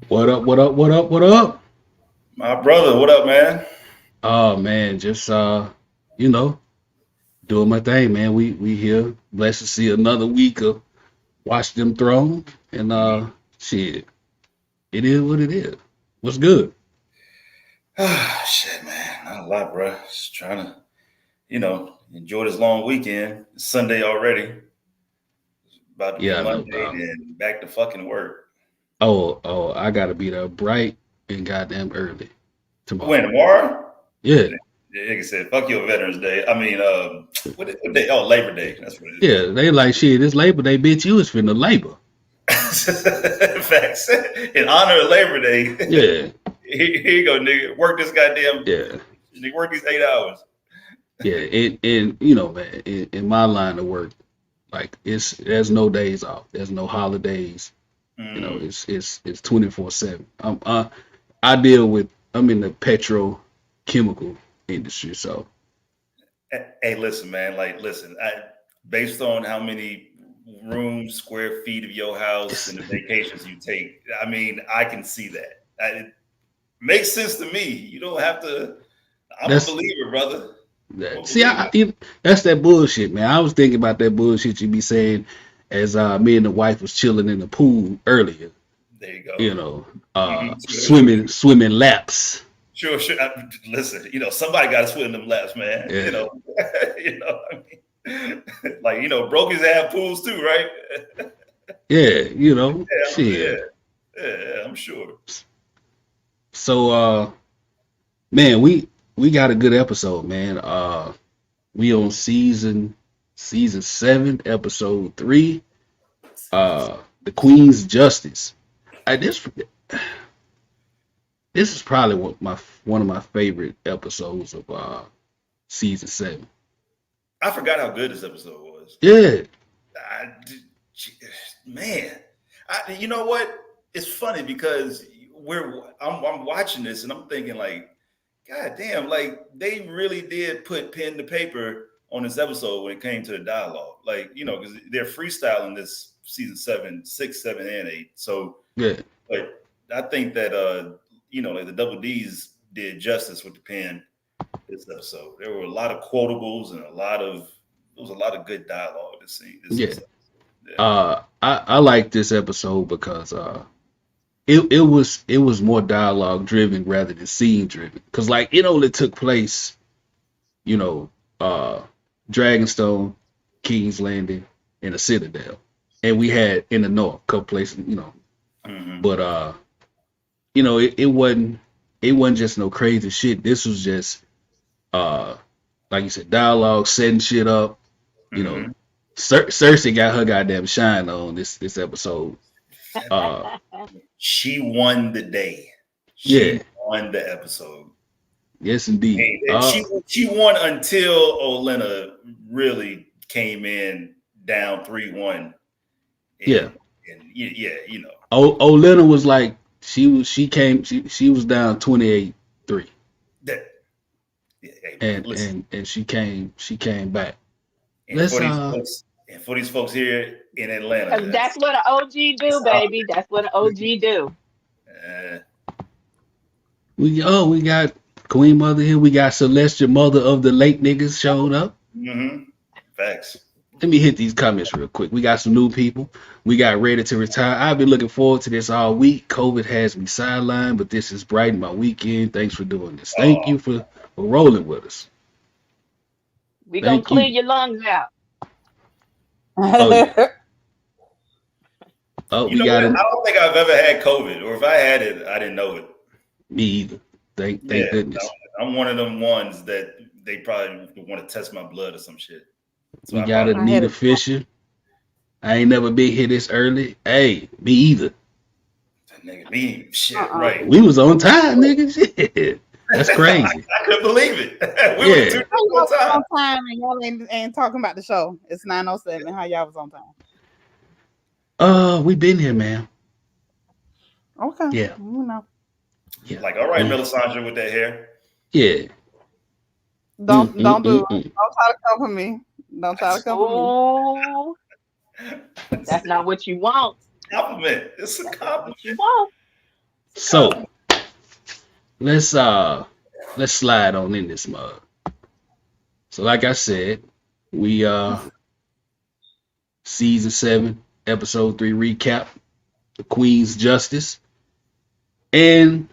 What up? What up? What up? What up? My brother, what up, man? Oh man, just you know, doing my thing, man. We here. Blessed to see another week of Watch Them Throne. And shit. It is what it is. What's good? Shit, man. Not a lot, bro. Just trying to, enjoy this long weekend. It's Sunday already. It's about to be Yeah, no Monday, doubt. then back to fucking work. Oh, I gotta be there bright and goddamn early When, tomorrow. tomorrow? Yeah, Like I said, fuck your Veterans Day. I mean, what day? Oh, Labor Day. That's what it yeah. They like shit, it's Labor Day, bitch. You was finna labor. is. Facts. In honor of Labor Day, Yeah, here you go, nigga. Work this goddamn, yeah. nigga, work these 8 hours. Yeah, and you know, man, in my line of work, like there's no days off. There's no holidays. You know, Mm. it's 24/7. I'm in the petrochemical industry, so Hey, listen, man. Like, listen. Based on how many rooms, square feet of your house, and the vacations you take, I mean, I can see that. It makes sense to me. You don't have to. I'm a that's believer, brother. I'm that. a See, believer. that's that bullshit, man. I was thinking about that bullshit you be saying as me and the wife was chilling in the pool earlier. There you go. You know, Mhm. swimming laps. Sure, sure. Listen, somebody got to swim them laps, man. Yeah, I mean, like brokies have pools too, right? yeah. You know, Yeah, shit. yeah, I'm sure. So, man, we got a good episode, man. We on season 7, episode 3. The Queen's Justice. I this is probably one of my favorite episodes of season 7. I forgot how good this episode was. Yeah, I, man, you know what? It's funny because I'm watching this and I'm thinking like, God damn, like they really did put pen to paper on this episode when it came to the dialogue. Like, because they're freestyling this season 7, 6, 7, and 8. So, yeah, but I think that like the double D's did justice with the pen this episode. There were a lot of quotables and there was a lot of good dialogue yeah. this episode. Yeah. I like this episode because it was more dialogue driven rather than scene driven. Cause like it only took place, you know, Dragonstone, King's Landing, and the Citadel, and we had in the north, couple places, Mm-hmm. but it wasn't just no crazy shit. This was just uh, like you said, dialogue, setting shit up. You know, Mm-hmm. Cersei got her goddamn shine on this episode. Uh, She won the day. yeah, She won the episode. yes indeed. And she won until Olenna really came in down 3-1. Yeah. And yeah, Olenna was like she was down 28-3, that. Yeah, hey man, and listen. she came back. And Let's for these folks here in Atlanta, Because that's what an OG do, baby. That's what an OG do. uh, we got Queen Mother here. We got Celestial Mother of the Lake niggas showing up. mm-hmm. Facts. Let me hit these comments real quick. We got some new people. We got ready to retire. I've been looking forward to this all week. COVID has me sidelined, but this is brightened my weekend. Thanks for doing this. Thank Oh, you for rolling with us. We gonna Thank clear you. your lungs out. Oh yeah. Oh, you we know got what? I him. don't think I've ever had COVID, or if I had it, I didn't know it. Me either. Thank Yeah, goodness. I'm one of them ones that they probably want to test my blood or some shit. So We I got probably I had Anita it. Fisher. I ain't never been here this early. Hey, me either. that nigga me shit Uh-uh. right. We was on time, nigga. Shit. That's crazy. I couldn't believe it. We would have Yeah. tuned How up y'all on was time. on time and y'all ain't talking about the show? It's 9:07. How y'all was on time? We been here, man. Okay. Yeah. Yeah. Like, all right, We Melisandre with that hair. yeah. Don't Mm, mm, do mm, it. mm. Don't try to come for me. Don't try to come for me. Oh, that's not what you want. compliment. It's a compliment. What you want? So let's slide on in this mug. So like I said, we season 7, episode 3 recap, the Queen's Justice, and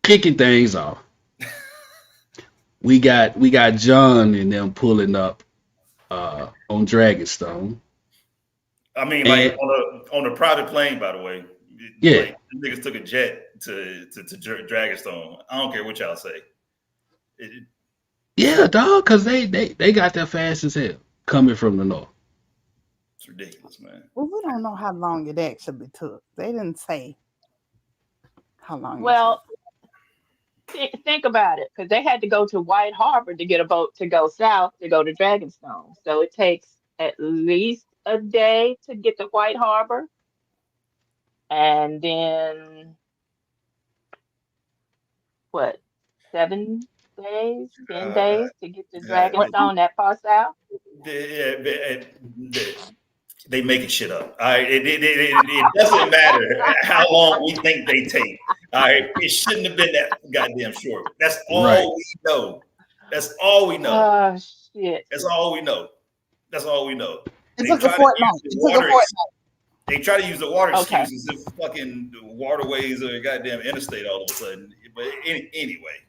kicking things off. We got Jon and them pulling up on Dragonstone. I mean, like on a private plane, by the way. Yeah. Like, niggas took a jet to Dragonstone. I don't care what y'all say. Yeah, dog, because they got there fast as hell coming from the north. It's ridiculous, man. Well, we don't know how long it actually took. They didn't say how long. Well, think about it, because they had to go to White Harbor to get a boat to go south to go to Dragonstone. So it takes at least a day to get to White Harbor, and then what? 7 days, 10 days to get to Dragonstone that far south. They making shit up. All right, it doesn't matter how long we think they take. All right, it shouldn't have been that goddamn short. That's all we know. That's all we know. Oh shit! That's all we know. That's all we know. It took a fortnight. They try to use the water excuses as if fucking waterways or goddamn interstate all of a sudden. But anyway.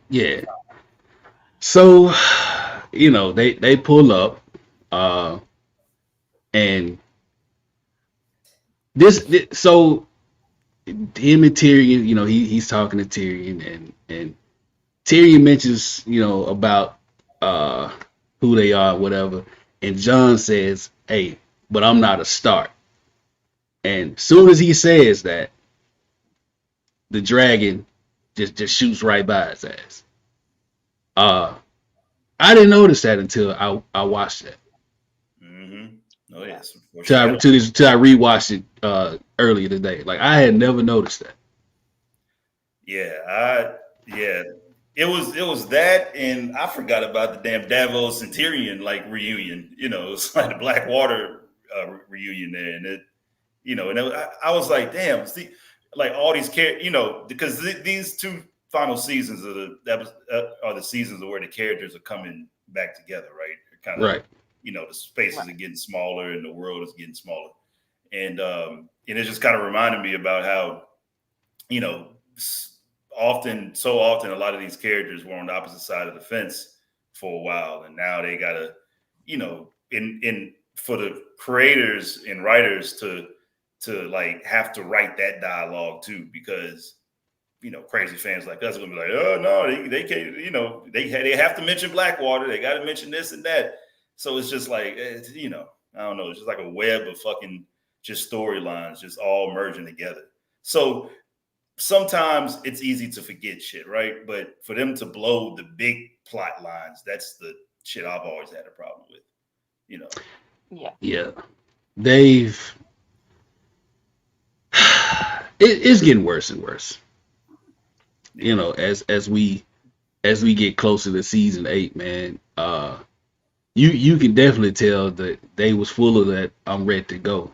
Yeah. So, you know, they pull up, and so him and Tyrion, you know, he's talking to Tyrion, and Tyrion mentions, you know, about who they are, whatever, and Jon says, "Hey, but I'm not a Stark." And soon as he says that, the dragon just shoots right by his ass. I didn't notice that until I watched that. Mm-hmm. Oh yes. Till I rewatched it earlier today. Like I had never noticed that. Yeah, It was that, and I forgot about the damn Davos and Tyrion like reunion. You know, it's like the Blackwater reunion there, and it, you know, and I was like, damn, see, like all these characters, you know, because these 2 final seasons are the seasons where the characters are coming back together, right? Kind of, right. You know, the spaces are getting smaller and the world is getting smaller, and it just kind of reminded me about how, you know, so often a lot of these characters were on the opposite side of the fence for a while, and now they gotta, you know, in for the creators and writers to like have to write that dialogue too, because, you know, crazy fans like us are gonna be like, oh no, they can't, you know, they have to mention Blackwater, they got to mention this and that. So it's just like, you know, I don't know, it's just like a web of fucking just storylines just all merging together. So sometimes it's easy to forget shit, right? But for them to blow the big plot lines, that's the shit I've always had a problem with, you know. Yeah. It's getting worse and worse. You know, as we get closer to season 8, man, you can definitely tell that they was full of that I'm ready to go.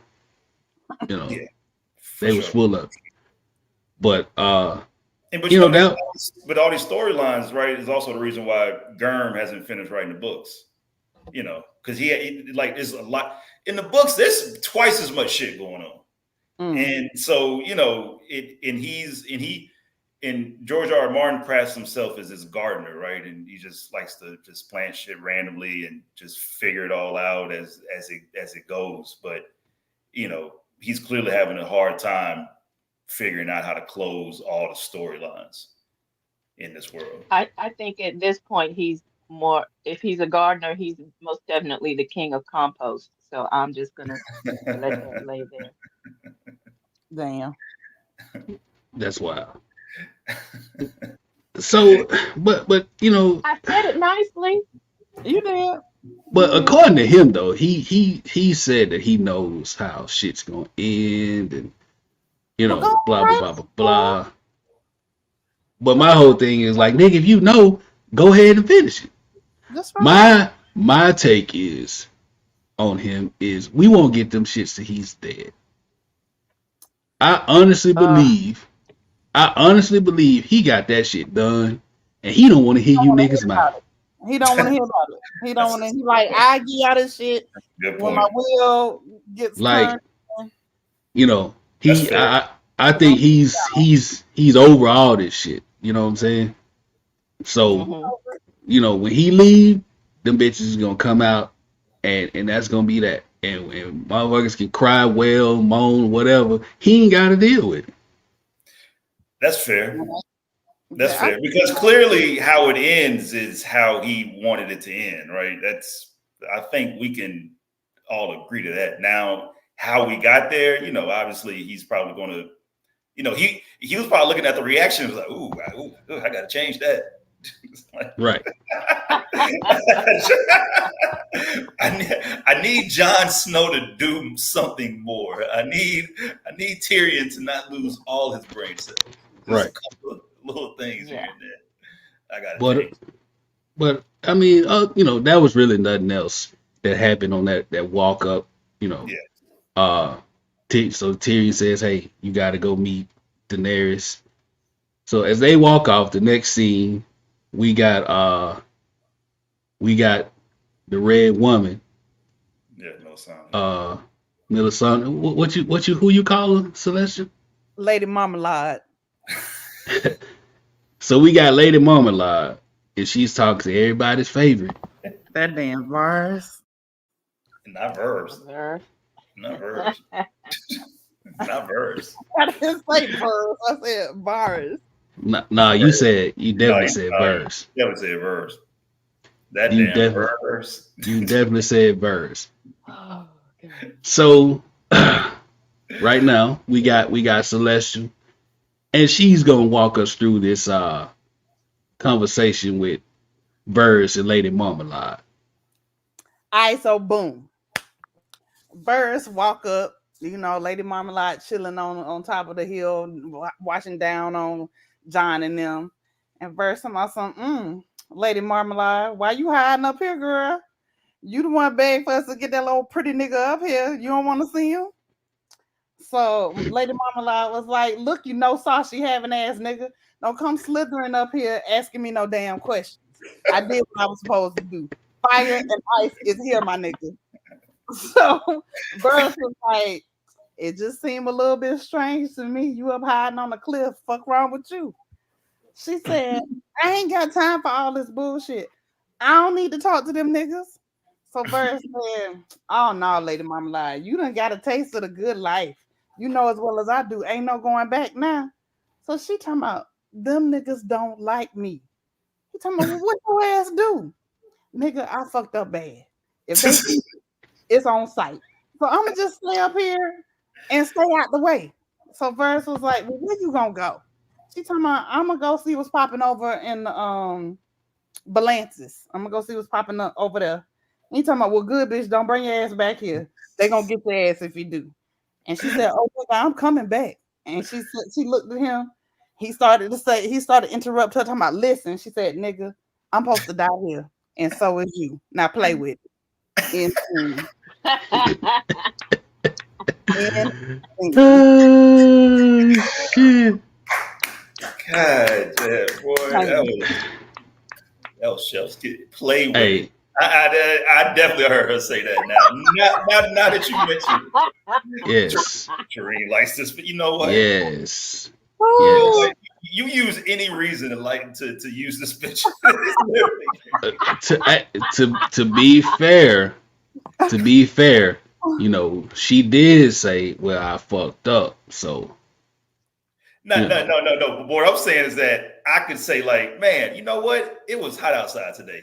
You know, they was full of. But you know, now, but all these storylines, right, is also the reason why Gurm hasn't finished writing the books. You know, because he like there's a lot in the books. There's twice as much shit going on, and so, you know, and George R. R. Martin crafts himself as this gardener, right? And he just likes to just plant shit randomly and just figure it all out as it goes. But, you know, he's clearly having a hard time figuring out how to close all the storylines in this world. I think at this point he's more, if he's a gardener, he's most definitely the king of compost. So I'm just gonna let that lay there. Damn. That's wild. So, but you know, I said it nicely. You did. But according to him, though, he said that he knows how shit's gonna end, and you know, blah blah blah blah blah. But my whole thing is like, nigga, if you know, go ahead and finish it. That's right. My take is on him is we won't get them shits till he's dead. I honestly believe he got that shit done, and he don't want to hear you niggas mouth. He don't want to hear about it. He don't want to. He like, I get out of shit Good when point. my wheel gets Like, turned. you know, That's he fair. I think he's over all this shit. You know what I'm saying? So, Mhm. you know, when he leave, them bitches is gonna come out, and that's gonna be that. And motherfuckers can cry, wail, moan, whatever. He ain't got to deal with it. That's fair. That's Yeah, fair, because clearly how it ends is how he wanted it to end, right? I think we can all agree to that. Now, how we got there, you know, obviously he's probably going to, you know, he was probably looking at the reaction, was like, ooh, I got to change that. Like, Right. I need Jon Snow to do something more. I need Tyrion to not lose all his brain cells. Just Right. a couple of little things here and there. I got to But change. but I mean, you know, that was really nothing else that happened on that walk up. You know, Yeah. So Tyrion says, "Hey, you got to go meet Daenerys." So as they walk off, the next scene, we got the Red Woman, Yeah, Melisandre. Melisandre. Who you call her, Celestial? Lady Marmalade. So we got Lady Marmalade, and she's talking to everybody's favorite. That damn Varys. Not Verse. Verse. Not Verse. Not Verse. I didn't say Varys. I said Varys. Nah, you definitely said Verse. You never said Verse. That You damn definitely- Verse. You definitely said Verse. Oh, God. So right now we got Celestial, and she's gonna walk us through this conversation with Verse and Lady Marmalade. Alright, so boom. Varys walk up, you know, Lady Marmalade chilling on top of the hill, watching down on Jon and them. And Varys talking about some, Lady Marmalade, why you hiding up here, girl? You the one begging for us to get that little pretty nigga up here. You don't want to see him? So Lady Marmalade was like, look, you know, saucy having ass nigga. Don't come slithering up here asking me no damn questions. I did what I was supposed to do. Fire and ice is here, my nigga. So Burns was like, it just seemed a little bit strange to me. You up hiding on the cliff. Fuck wrong with you? She said, I ain't got time for all this bullshit. I don't need to talk to them niggas. So Burns said, oh no, Lady Marmalade, you done got a taste of the good life. You know as well as I do, ain't no going back now. So she talking about, them niggas don't like me. He talking about, well, what your ass do? Nigga, I fucked up bad. If they see it's on site. So I'm gonna just stay up here and stay out the way. So Verse was like, well, where you gonna go? She talking about, I'm gonna go see what's popping over in the Balances. I'm gonna go see what's popping up over there. And he talking about, well, good bitch, don't bring your ass back here. They gonna get your ass if you do. And she said, oh, I'm coming back. And she looked at him. He started to interrupt her, talking about, listen. She said, nigga, I'm supposed to die here. And so is you. Now play with it. Shit. God damn, boy. That was Chef's Kid. Play with it. I definitely heard her say that now. Now that you mentioned it. Yes. Shireen likes this, but you know what? Yes. Yes. You use any reason to use this bitch. To be fair, you know, she did say, well, I fucked up. So No. But what I'm saying is that I could say, like, man, you know what? It was hot outside today.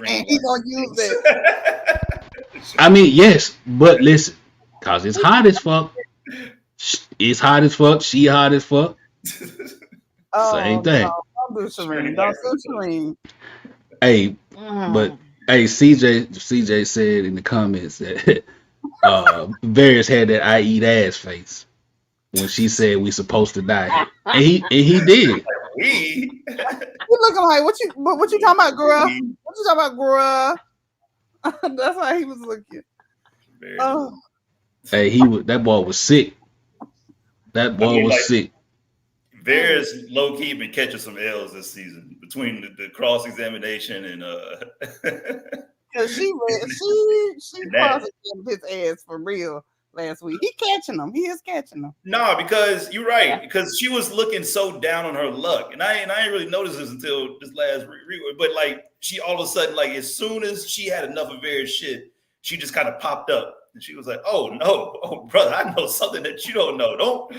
And he gonna use it. I mean, yes, but listen, cause it's hot as fuck. It's hot as fuck. She hot as fuck. Same thing. No, don't do Shireen. Don't do Shireen. Hey, but hey, CJ said in the comments that Varys had that I eat ass face when she said we supposed to die, and he did. We You looking like what you talking about, girl? What you talking about, girl? That's how he was looking. Oh. Hey, that boy was sick. That I boy mean, was like sick. Varys low key been catching some L's this season between the cross examination and Cause she and crossed that. his ass for real last week. He catching them. He is catching them. No, because you're right. Yeah. Because she was looking so down on her luck, and I ain't really noticed this until this last but like she all of a sudden, like as soon as she had enough of Varys shit, she just kind of popped up. And she was like, "Oh no, oh brother, I know something that you don't know. Don't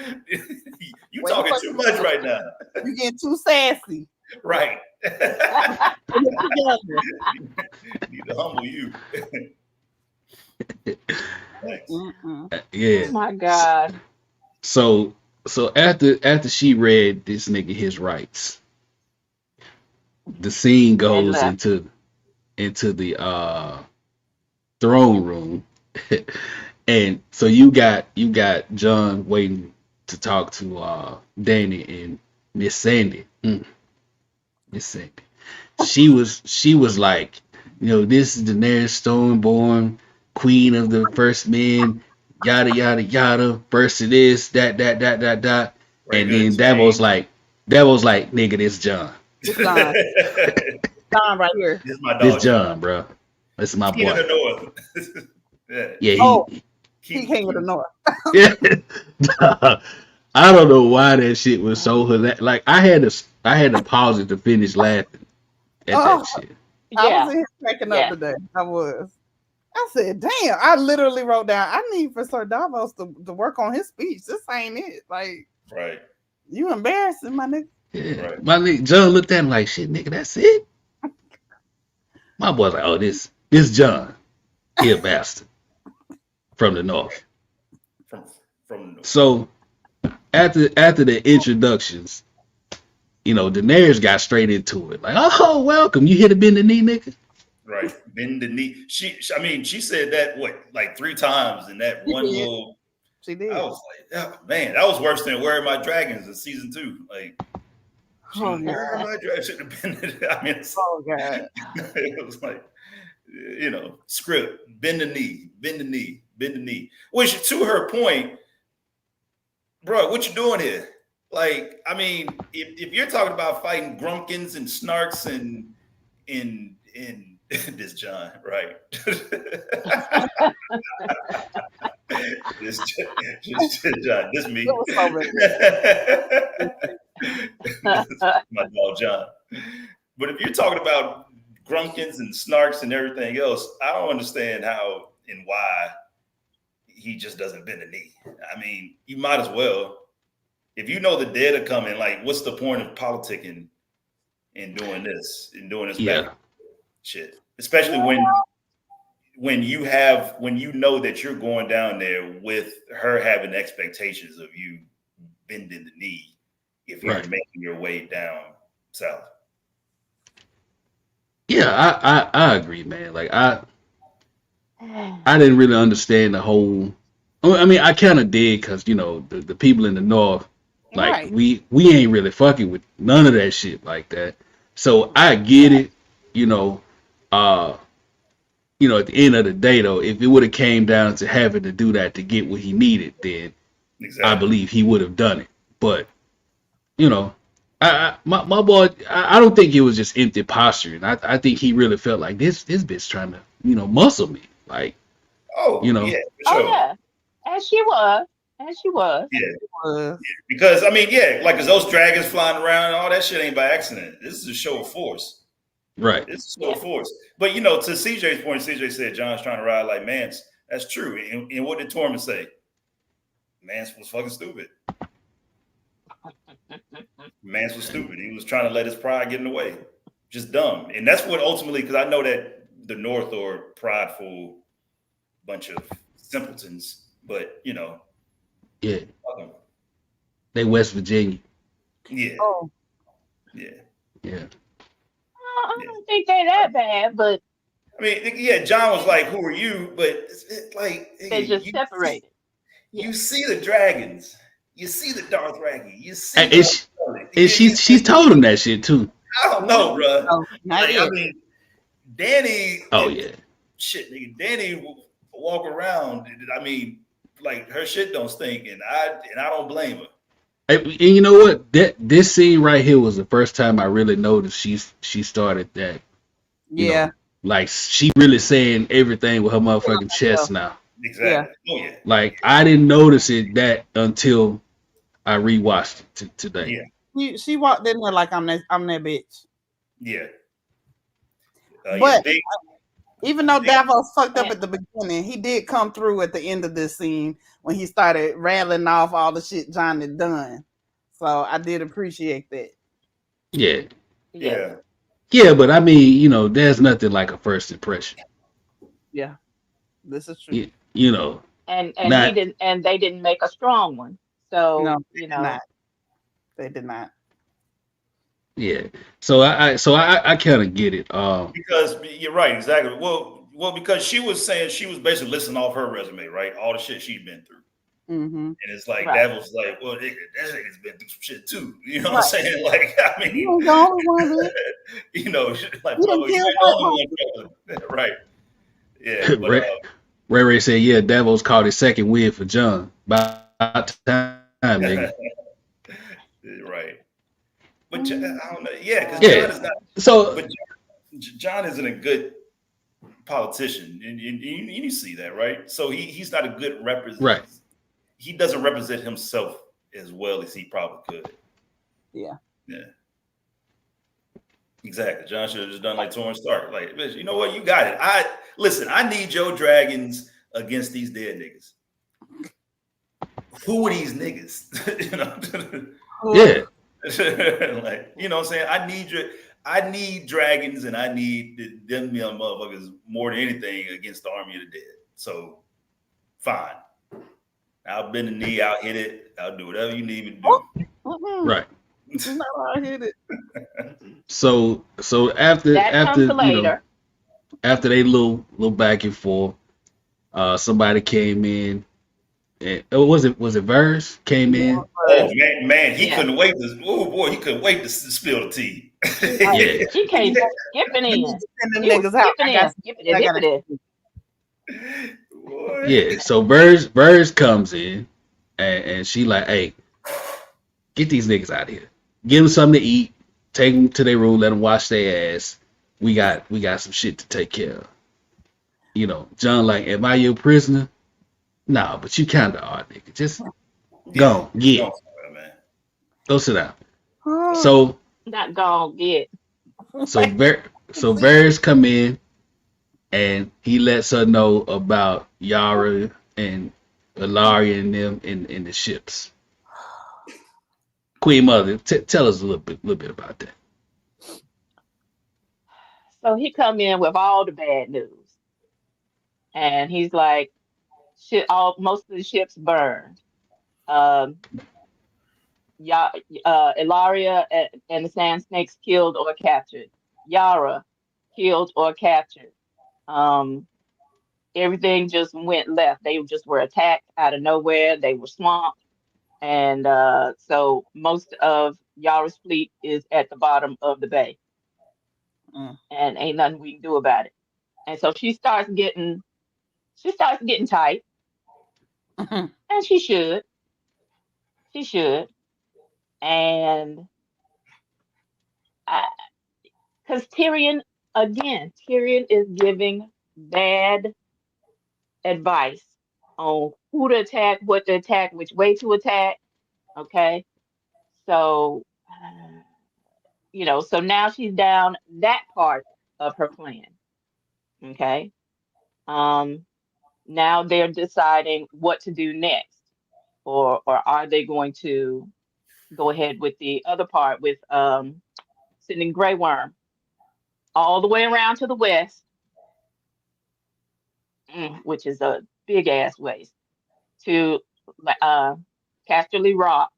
you Wait, talking too much right now? You getting too sassy. Right? Together. Need to humble you." Thanks. Yeah. Oh my God. So after she read this nigga his rights, the scene goes left. into the throne room. And so you got Jon waiting to talk to Danny and Miss Sandy. Miss Sandy. She was like, this is Daenerys Stormborn, queen of the first men, yada yada yada, first of this, that. Very And good, then Davos like, nigga, this Jon. It's Don. Don right here. This is my dog. This Jon, bro. This is my King of boy. the North. Yeah. Yeah, Oh, he came with the north. yeah. I don't know why that shit was so hilarious. Like I had to pause it to finish laughing at that shit. I Yeah. was in here cracking Yeah. up today. I was. I said, damn, I literally wrote down, I need for Sir Davos to work on his speech. This ain't it. Like, Right. you embarrassing, my nigga. Yeah. Right. My nigga Jon looked at him like, shit, nigga, that's it. My boy's like, oh, this Jon. He a bastard. From the north. From the North. So after the introductions, Daenerys got straight into it. Like, oh, welcome. You here to bend the knee, nigga? Right. Bend the knee. She said that like 3 times in that one did. little. She did. I was like, oh, man, that was worse than Where Are My Dragons in season 2. Like, Where Are My Dragons? Should have been. I mean, Oh, God. it was like, script. Bend the knee. Bend the knee. Bend the knee. Which, to her point, bro, what you doing here? Like, I mean, if you're talking about fighting Grumpkins and Snarks and this Jon, right? this Jon, this me. It was so This is my dog Jon. But if you're talking about Grumpkins and Snarks and everything else, I don't understand how and why he just doesn't bend the knee. I mean, you might as well. If you know the dead are coming, like, what's the point of politicking and doing this Yeah. shit? Especially when you know that you're going down there with her having expectations of you bending the knee if you're making your way down south. Yeah, I agree, man. Like I didn't really understand the whole. I mean, I kind of did because the people in the north, like Right. we ain't really fucking with none of that shit like that. So I get it, at the end of the day though, if it would have came down to having to do that to get what he needed, then Exactly. I believe he would have done it. But my boy, I don't think it was just empty posturing. I think he really felt like this bitch trying to muscle me, like. Oh, You know. yeah, for sure. Oh yeah. As she was. Yeah, because I mean, yeah, like, 'cause those dragons flying around, all that shit ain't by accident. This is a show of force. Right. It's a show of force. But to CJ's point, CJ said Jon's trying to ride like Mance. That's true. And what did Tormund say? Mance was fucking stupid. Mance was stupid. He was trying to let his pride get in the way. Just dumb. And that's what ultimately, because I know that the North are prideful bunch of simpletons, but Yeah. fuck 'em. They West Virginia. Yeah. Oh, Yeah. Yeah. I don't think they're that bad, but I mean, yeah, Jon was like, "Who are you?" But it's like they just separated. You see the dragons, you see the Dothraki, you see. And she's told him that shit too. I don't know, bro. no, not Like, yet. I mean, Danny. Oh yeah. Shit, nigga. Danny will walk around. I mean, like her shit don't stink, and I don't blame her. And you know what? This scene right here was the first time I really noticed she started that. Yeah. Like she really saying everything with her motherfucking chest now. Exactly. Yeah. Oh yeah. Like I didn't notice it that until I rewatched it today. Yeah. She walked in there like I'm that bitch. Yeah. But even though Davos fucked up at the beginning, he did come through at the end of this scene when he started rattling off all the shit Jon had done. So I did appreciate that. Yeah. Yeah. Yeah, but I mean, there's nothing like a first impression. Yeah. This is true. And not, he didn't, and they didn't make a strong one. So no, they did not. Yeah. So I kind of get it. Because you're right, exactly. Well, because she was saying she was basically listing off her resume, right? All the shit she'd been through. Mm-hmm. And it's like that was like, well, that nigga's been through some shit too. You know what I'm saying? Like, I mean, you the only one, like, well, you're the only one, right? Yeah. Ray said, "Yeah, Davos caught his second win for Jon. About time, nigga." Right. But I don't know. Yeah, because Jon is not. So, but Jon isn't a good politician, and you see that, right? So he's not a good representative. Right. He doesn't represent himself as well as he probably could. Yeah. Yeah. Exactly. Jon should have just done like Torrance Stark. Like, bitch, you know what? You got it. I need your dragons against these dead niggas. Who are these niggas? Yeah. Like, you know what I'm saying? I need dragons, and I need them motherfuckers more than anything against the army of the dead. So fine. I'll bend the knee, I'll hit it, I'll do whatever you need me to do. Right. No, I hit it. So after after they little back and forth, somebody came in. And was it Varys came in? Oh man, he couldn't wait to. Oh boy, he couldn't wait to spill the tea. Yeah. He came skipping in. Yeah, so Varys comes in, and she like, hey, get these niggas out of here. Give them something to eat. Take them to their room. Let them wash their ass. We got some shit to take care of. Jon like, am I your prisoner? No, but you kind of are, nigga. Just go get. Go sit down. So not go get. So Varys come in, and he lets her know about Yara and Ellaria and them in the ships. Queen Mother, tell us a little bit about that. So he come in with all the bad news, and he's like, most of the ships burned. Ellaria and the Sand Snakes killed or captured. Yara killed or captured. Everything just went left. They just were attacked out of nowhere. They were swamped. And so most of Yara's fleet is at the bottom of the bay. And ain't nothing we can do about it. And so she starts getting tight. And she should. And because Tyrion is giving bad advice on who to attack, what to attack, which way to attack. Okay. So, so now she's down that part of her plan. Okay. Now they're deciding what to do next, or are they going to go ahead with the other part with sending Grey Worm all the way around to the west, which is a big ass waste, to Casterly Rock,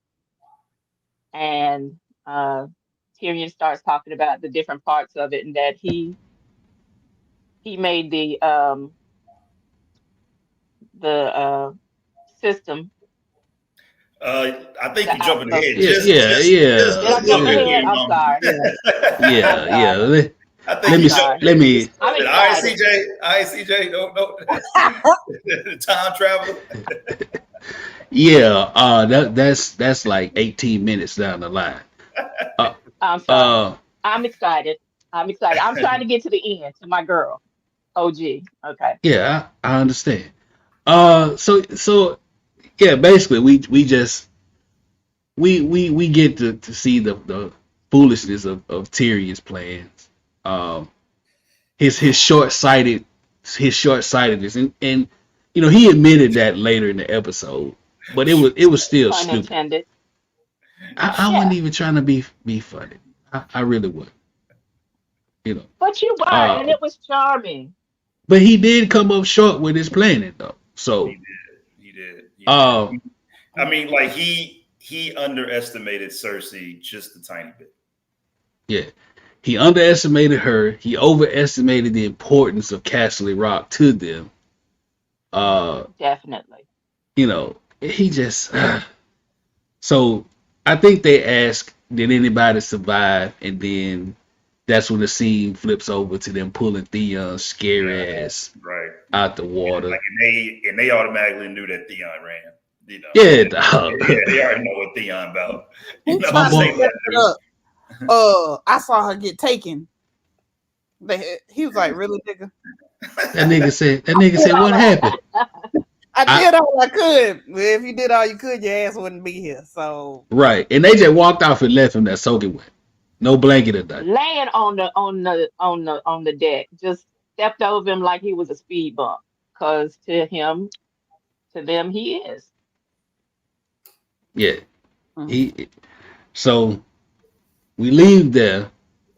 and Tyrion starts talking about the different parts of it, and that he made the system. I think you're jumping ahead. Yeah. I'm sorry. Yeah. I think let me you sorry. let me. All I'm right, excited. CJ. All right, CJ. No. Time travel. Yeah, that's like 18 minutes down the line. Uh, I'm sorry. uh, I'm excited. I'm excited. I'm trying to get to the end to my girl, OG. Okay. yeah, I understand. So yeah, basically we just we get to see the foolishness of Tyrion's plans. Um, his short sightedness, and he admitted that later in the episode, but it was still Pun stupid. intended. I wasn't Yeah. even trying to be funny. I really wasn't. You know. But you were, and Uh, it was charming. but he did come up short with his planning though. He So did. He did. He did. uh, I mean, like he underestimated Cersei just a tiny bit. yeah, he underestimated her. He overestimated the importance of Casterly Rock to them. Uh, Definitely. he just so I think they asked, did anybody survive? And then that's when the scene flips over to them pulling Theon's scary Yeah, ass right. out the water. Like and they automatically knew that Theon ran. Yeah, Yeah, they already know what Theon about. He You know, My trying to boy, say set nothing, it dude. up. I saw her get taken. He was like, "Really, nigga? that nigga said, what happened? I I, did all I could. Well, if you did all you could, your ass wouldn't be here." So right, and they just walked off and left him there soaking wet, no blanket or nothing. Laying on the deck, just stepped over him like he was a speed bump. Cause to them, he is. Yeah, mm. he. So we leave there,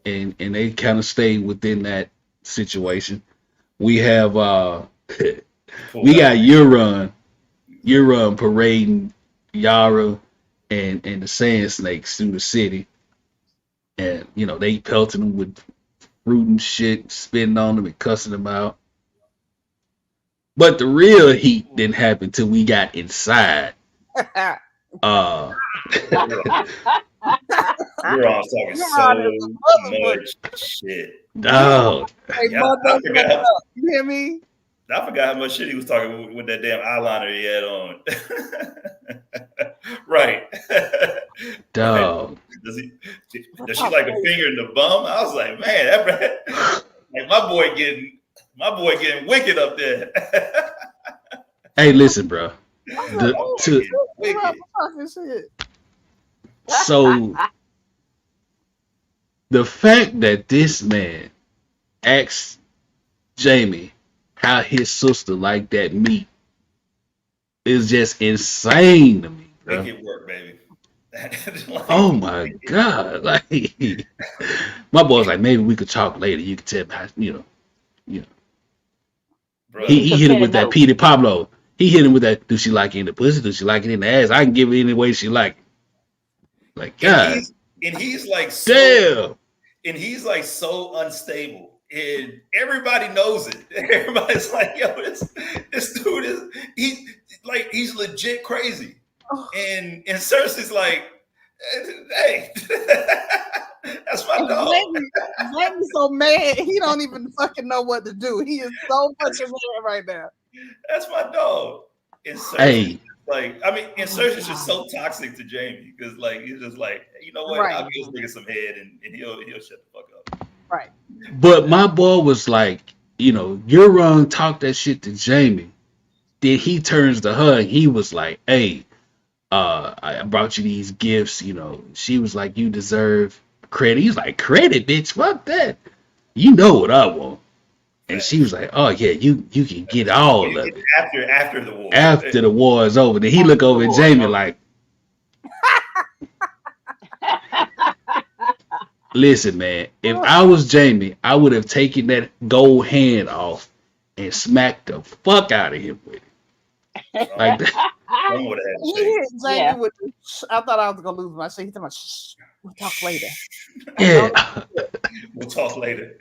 and they kind of stay within that situation. We have Pulled we got out. Euron parading Yara and the Sand Snakes through the city, and they pelting them with fruit and shit, spitting on them and cussing them out. But the real heat didn't happen till we got inside. Uh, We're all talking You're so on as a motherfucker. much shit. oh, Hey, Yeah, I motherfucker, forgot. you hear me? I forgot how much shit he was talking with that damn eyeliner he had on. Right. Right. dog. Does she like a finger in the bum? I was like, man, like my boy getting wicked up there. Hey, listen, bro. My boy getting wicked. Fucking shit. So the fact that this man asked Jaime how his sister liked that meat is just insane to me, bro. Make it work, baby. Like, Oh my god! Like my boy's like, maybe we could talk later. You can tell me how, bro, He hit him with that Note. Petey Pablo. He hit him with that. Do she like it in the pussy? Do she like it in the ass? I can give it any way she like it. Like God, and he's like so damn. and he's like so unstable, and everybody knows it. Everybody's like, "Yo, this dude he's legit crazy." And Cersei's like, "Hey, that's my dog." Jamie's so mad he don't even fucking know what to do. He is so fucking mad right now. That's my dog. And Cersei, Hey, and Cersei's just so toxic to Jaime because like he's just like, you know what? Right. I'll give this nigga some head and he'll shut the fuck up. Right. but my boy was like, Euron talked that shit to Jaime. Then he turns to her and he was like, hey, I brought you these gifts, She was like, you deserve credit. He's like, credit, bitch, fuck that. You know what I want. And she was like, oh yeah, you can get all of it. After the war. After the war is over. Then he look over at Jaime like, listen, man, if I was Jaime, I would have taken that gold hand off and smacked the fuck out of him with it. Like that. Someone would have had to He say, hit Jamie Yeah. with the I thought I was gonna lose my shit. He talking about shh, we'll talk later. Yeah. we'll talk later.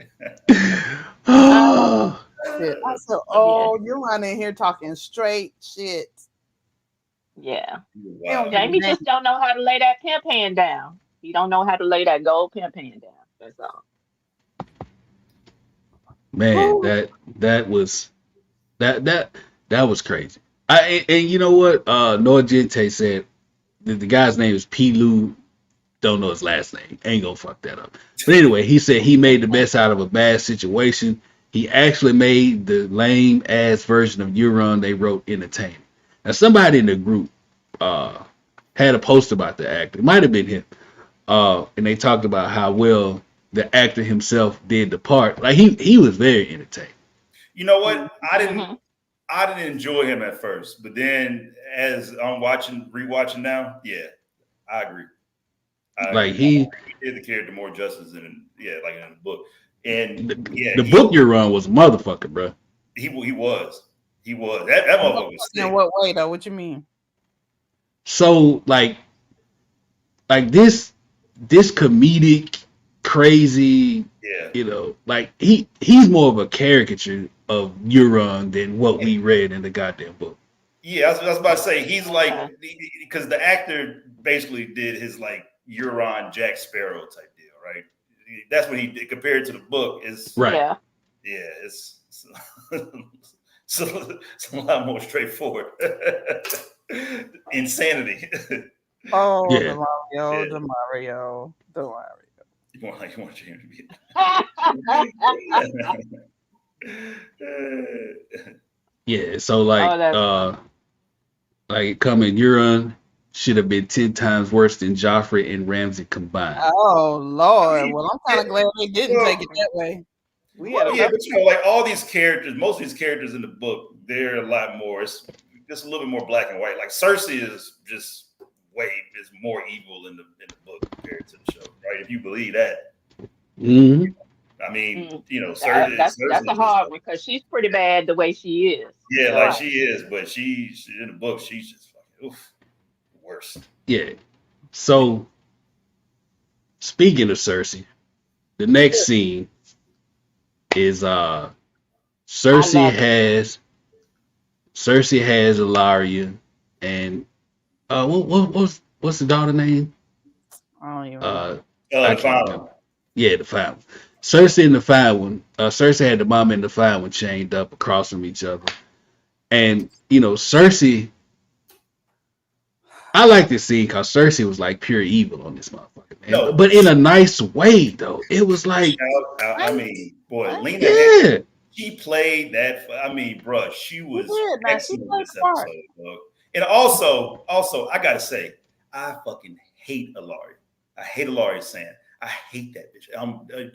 Oh, Shit. I said, oh, you're running here talking straight shit. Yeah. Wow. Jamie just don't know how to lay that pimp hand down. He don't know how to lay that gold pimp hand down. That's all. Man, that was that was crazy. And you know what? Noah Gente said the guy's name is P. Lou. Don't know his last name. Ain't gonna fuck that up. But anyway, he said he made the best out of a bad situation. He actually made the lame ass version of Euron they wrote entertaining. Now somebody in the group had a post about the actor. It might have been him. And they talked about how well the actor himself did the part. Like he was very entertaining. You know what? I didn't enjoy him at first, but then as I'm rewatching now, yeah, I agree. He did the character more justice than like in the book. And the book Euron was a motherfucker, bro. He was. That motherfucker was sick. In what way though? What you mean? So like this comedic, crazy, like he's more of a caricature of Euron than what we read in the goddamn book. Yeah, I was about to say he's like because the actor basically did his like Euron Jack Sparrow type deal, right? That's what he did compared to the book. Is right? Yeah, it's a lot more straightforward. Insanity. Oh, yeah. the Mario. You want James to be yeah, so like coming Euron should have been 10 times worse than Joffrey and Ramsay combined. Oh Lord. Well, I'm kind of glad they didn't take it that way. But like all these characters, most of these characters in the book, they're a lot more. It's just a little bit more black and white. Like Cersei is just is more evil in the book compared to the show, right? If you believe that. Mm-hmm. I mean, Cersei. That's a hard one because she's pretty bad the way she is. Yeah, like she is, but she in the book she's just fucking worse. Yeah. So speaking of Cersei, the next scene is Cersei has Ellaria and what's the daughter name? I don't even The Fine. Yeah, the Fine one. Cersei and the Fine one. Cersei had the mama and the Fine one chained up across from each other. And Cersei, I like this scene because Cersei was like pure evil on this motherfucker, man. No, but in a nice way though. It was like I mean, boy, Lena, yeah. She played that. I mean, bro, she was excellent in this episode, bro. And also, I gotta say, I fucking hate Ellaria. I hate Ellaria Sand. I hate that bitch.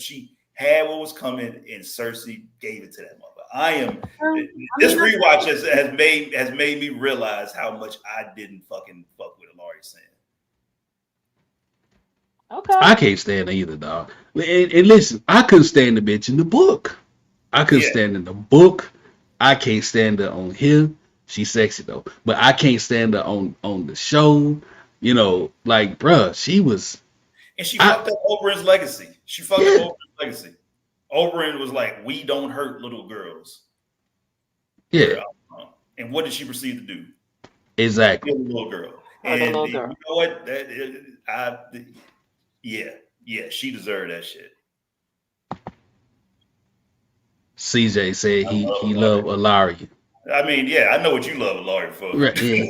She had what was coming, and Cersei gave it to that mother. This rewatch has made me realize how much I didn't fucking fuck with Ellaria Sand. Okay. I can't stand her either, dog. And listen, I couldn't stand the bitch in the book. I couldn't stand in the book. I can't stand her on here. She's sexy though, but I can't stand her on the show. Like, bruh, she was. And she fucked up Oberyn's legacy. She fucked up Oberyn's legacy. Oberyn was like, "We don't hurt little girls." Yeah. And what did she proceed to do? Exactly. Kill the little girl. And you know what? She deserved that shit. CJ said he loved Ellaria. I mean, I know what you love Ellaria for. Right, yeah.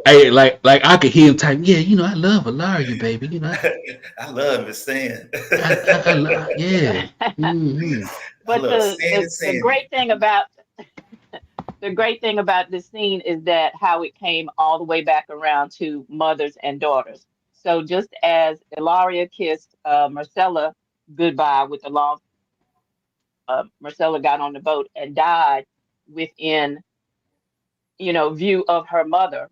I could hear him type, I love Ellaria, baby. I love Miss Sand. I love, yeah. Mm-hmm. But the great thing about this scene is that how it came all the way back around to mothers and daughters. So just as Ellaria kissed Myrcella goodbye with the long, Myrcella got on the boat and died within, view of her mother,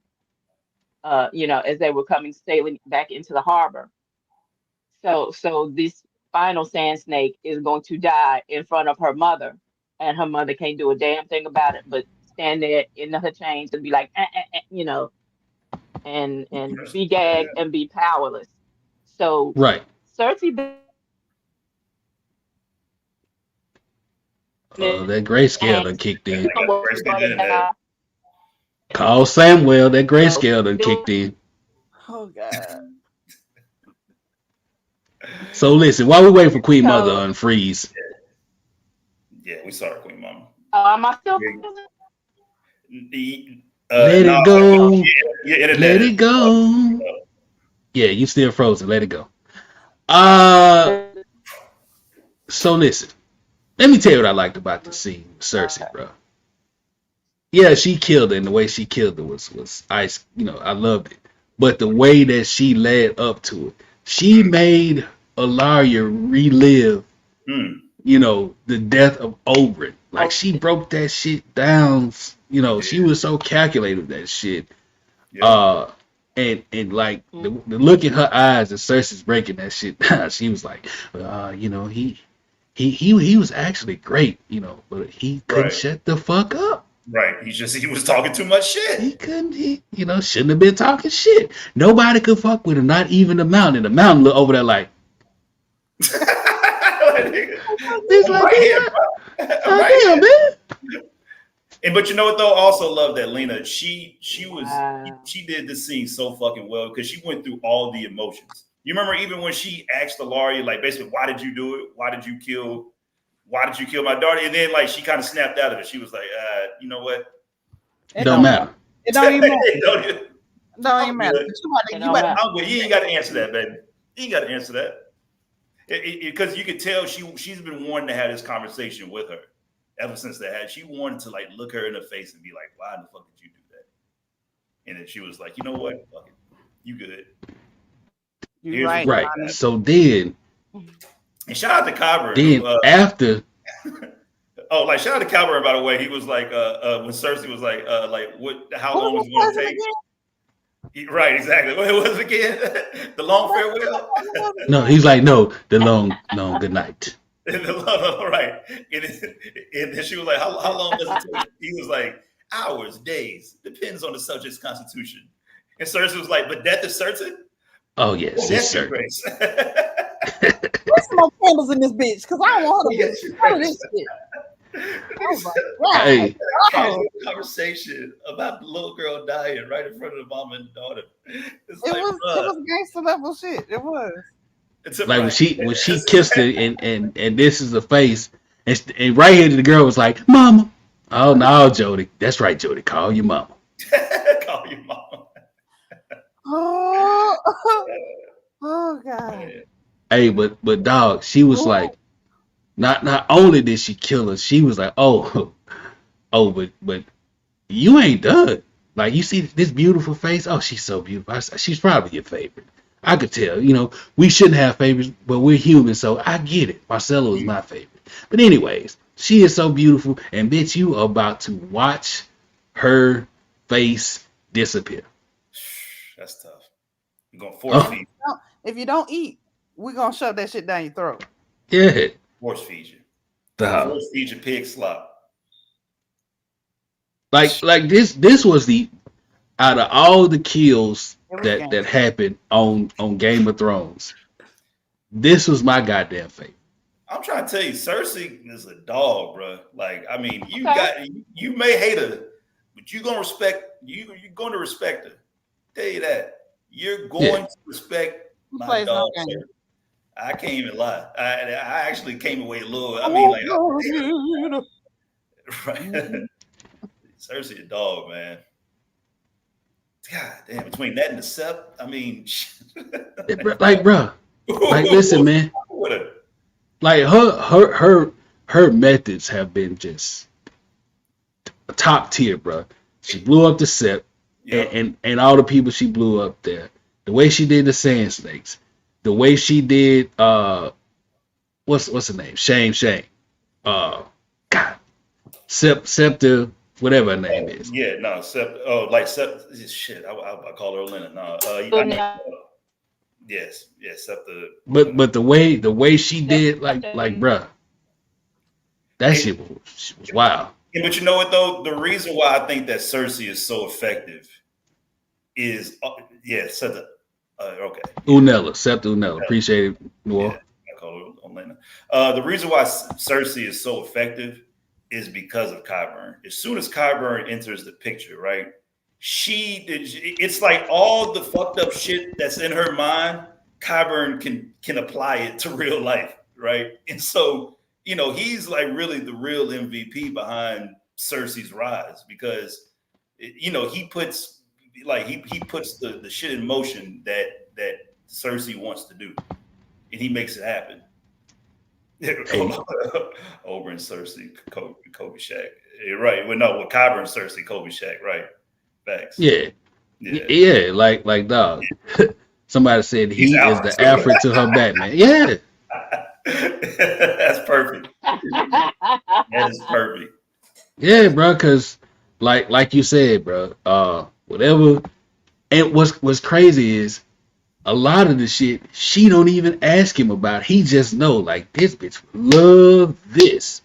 as they were sailing back into the harbor. So this final sand snake is going to die in front of her mother, and her mother can't do a damn thing about it, but stand there in her chains and be like, and be gagged and be powerless. So right. Cersei. That grayscale done kicked in. Call Samwell. That grayscale done kicked in. Oh God. So listen, while we wait for Queen Mother to unfreeze, Yeah, we saw her, Queen Mama. Am I still? Let it go. Internet Let it go. Yeah, you still frozen. Let it go. So listen. Let me tell you what I liked about the scene with Cersei, bro. Yeah, she killed her, and the way she killed her was ice. You know, I loved it. But the way that she led up to it, she made Ellaria relive, you know, the death of Oberyn. Like, she broke that shit down. You know, she was so calculated with that shit. Yeah. And like the look in her eyes as Cersei's breaking that shit down, she was like, you know, he was actually great, you know, but he couldn't shut the fuck up. Right. He was talking too much shit. He you know, shouldn't have been talking shit. Nobody could fuck with him, not even the mountain. The mountain look over there like it's like, damn, man. And but you know what though? Also love that Lena. She did this scene so fucking well because she went through all the emotions. You remember even when she asked Ellaria, like basically, why did you do it? Why did you kill my daughter? And then like she kind of snapped out of it. She was like, you know what? It don't matter. It don't even matter. It don't even matter. You ain't got to answer that, baby. You ain't got to answer that. Because you could tell she's been wanting to have this conversation with her ever since they had. She wanted to like look her in the face and be like, why in the fuck did you do that? And then she was like, you know what? Fuck it. You good. You're right. Right. So then. And shout out to Kyber. Then after. Like shout out to Kyber, by the way. He was like, when Cersei was like how long was it going to take? Right, exactly. What was it again? The long farewell? No, he's like, no, the long good night. Right. And then she was like, how long does it take? He was like, hours, days. Depends on the subject's constitution. And Cersei was like, but death is certain? Oh, yes, it's certain. Put some more candles in this bitch, because I don't want to this shit. Hey. Conversation about the little girl dying right in front of the mom and daughter. It was gangster level shit. It was. Like when she kissed it and this is the face and right here the girl was like, Mama. Oh no, Jody. That's right, Jody. Call your mama. Call your mama. Oh God. Hey, but dog, she was like, not only did she kill her, she was like, but you ain't done. Like, you see this beautiful face? Oh, she's so beautiful. She's probably your favorite. I could tell, you know, we shouldn't have favorites, but we're human, so I get it. Marcella is my favorite. But anyways, she is so beautiful, and bitch, you are about to watch her face disappear. That's tough. You're going to force feed you. If you don't eat, we're going to shove that shit down your throat. Yeah. Force feed you. Force feed you pig slop. Like this was the, out of all the kills that happened on Game of Thrones, this was my goddamn favorite. I'm trying to tell you, Cersei is a dog, bro. Like, I mean, you may hate her, but you're gonna respect her. Tell you that. You're going to respect my dog. I can't even lie. I actually came away a little. I mean, like, right? Cersei a dog, man. God damn, between that and the Sept, I mean, like, bro, like, listen, man, like her methods have been just top tier, bro. She blew up the Sept, and all the people she blew up there. The way she did the Sand Snakes, the way she did what's the name? Shame. God, Septa. Whatever her name is. Yeah, no, Sept. Shit, I call her Olenna. No, yes, Septa. But the way she did, like, bruh, that shit was wild. Yeah, but you know what though? The reason why I think that Cersei is so effective is, Septa. Okay. Septa Unella. Appreciate it, Noah. Yeah, I call her Olenna. The reason why Cersei is so effective is because of Qyburn. As soon as Qyburn enters the picture, right? It's like all the fucked up shit that's in her mind, Qyburn can apply it to real life, right? And so you know, he's like really the real MVP behind Cersei's rise because, you know, he puts the shit in motion that Cersei wants to do, and he makes it happen. Over in Cersei, Kobe Shack. Right. Well, no, Kyber and Cersei, Kobe Shack. Right. Facts. Yeah. Like dog. Somebody said he is the Alfred to her Batman. Yeah. That's perfect. That is perfect. Yeah, bro, because like you said, bro, whatever. And what's crazy is a lot of the shit she don't even ask him about. He just know, like, this bitch love this.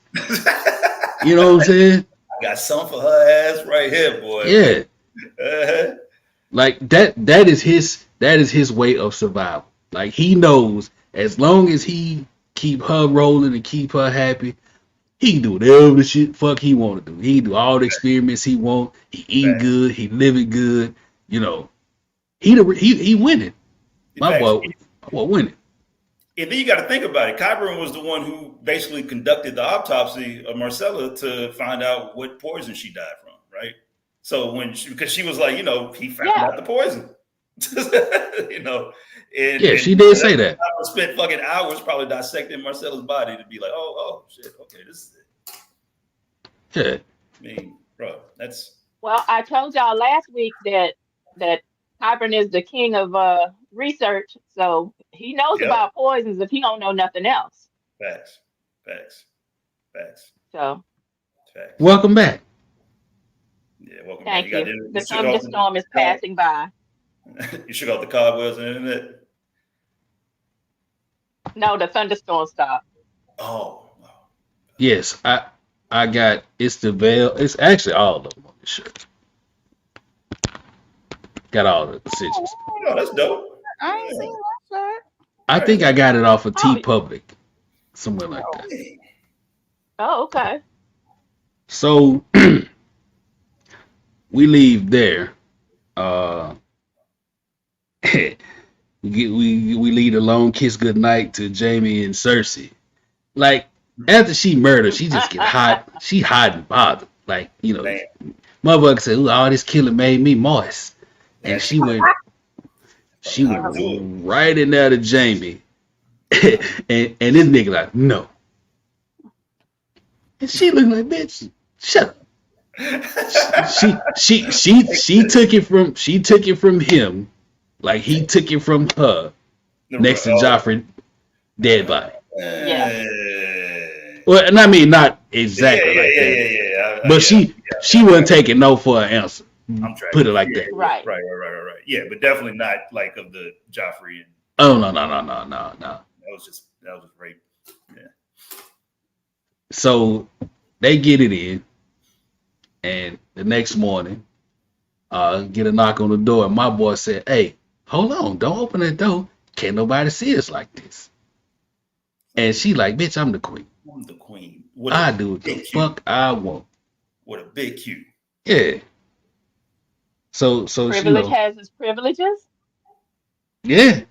You know what I'm saying? I got some for her ass right here, boy. Yeah. Like that is his way of survival. Like, he knows as long as he keep her rolling and keep her happy, he can do whatever the shit fuck he want to do. He can do all the experiments he want. He eating good. He living good. You know, he winning. My boy winning. And then you got to think about it. Qyburn was the one who basically conducted the autopsy of Marcella to find out what poison she died from, right? So because she was like, you know, he found out the poison. You know, and she did say that. I spent fucking hours probably dissecting Marcella's body to be like, oh shit, okay, this is it. Yeah. I mean, bro, that's. Well, I told y'all last week that Qyburn is the king of research, so he knows about poisons if he don't know nothing else. Facts. So. Facts. Welcome back. Yeah, welcome back. Thank you. The thunderstorm is passing by. You shook off the cobwebs on the internet? No, the thunderstorm stopped. Oh. Yes, I got it's the veil. It's actually all of them on the shirt. Got all the sigils. Oh, that's dope. I ain't seen that shirt. I think I got it off of T Public, somewhere like that. Oh, okay. So we leave there. We lead a long kiss goodnight to Jaime and Cersei. Like, after she murdered, she just get hot. She hot and bothered. Like, you know, motherfucker said, all this killing made me moist. And she went right in there to Jaime. and this nigga like, no. And she looked like, bitch, shut up. She took it from him, like he took it from her, next to Joffrey dead body. Yeah. Well, and I mean not exactly like that. But she wasn't taking no for an answer. Put it like that. Right. Yeah, but definitely not like of the Joffrey. Oh no. That was just rape. Yeah. So they get it in. And the next morning, get a knock on the door, and my boy said, "Hey, hold on, don't open that door. Can't nobody see us like this." And she like, "Bitch, I'm the queen. I'm the queen. I do what the fuck I want." With a big Q. Yeah. So privilege has its privileges. Yeah.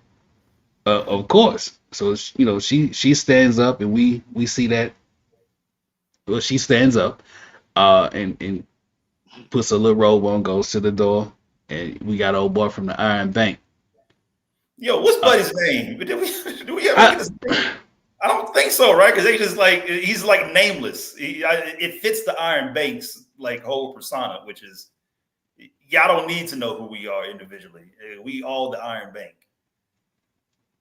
Of course. So she stands up, and we see that. Well, she stands up. And puts a little robe on, goes to the door, and we got old boy from the Iron Bank. Yo, what's Buddy's name? Do we ever get his name? I don't think so, right? Because they just like he's like nameless. It fits the Iron Bank's like whole persona, which is y'all don't need to know who we are individually. We all the Iron Bank.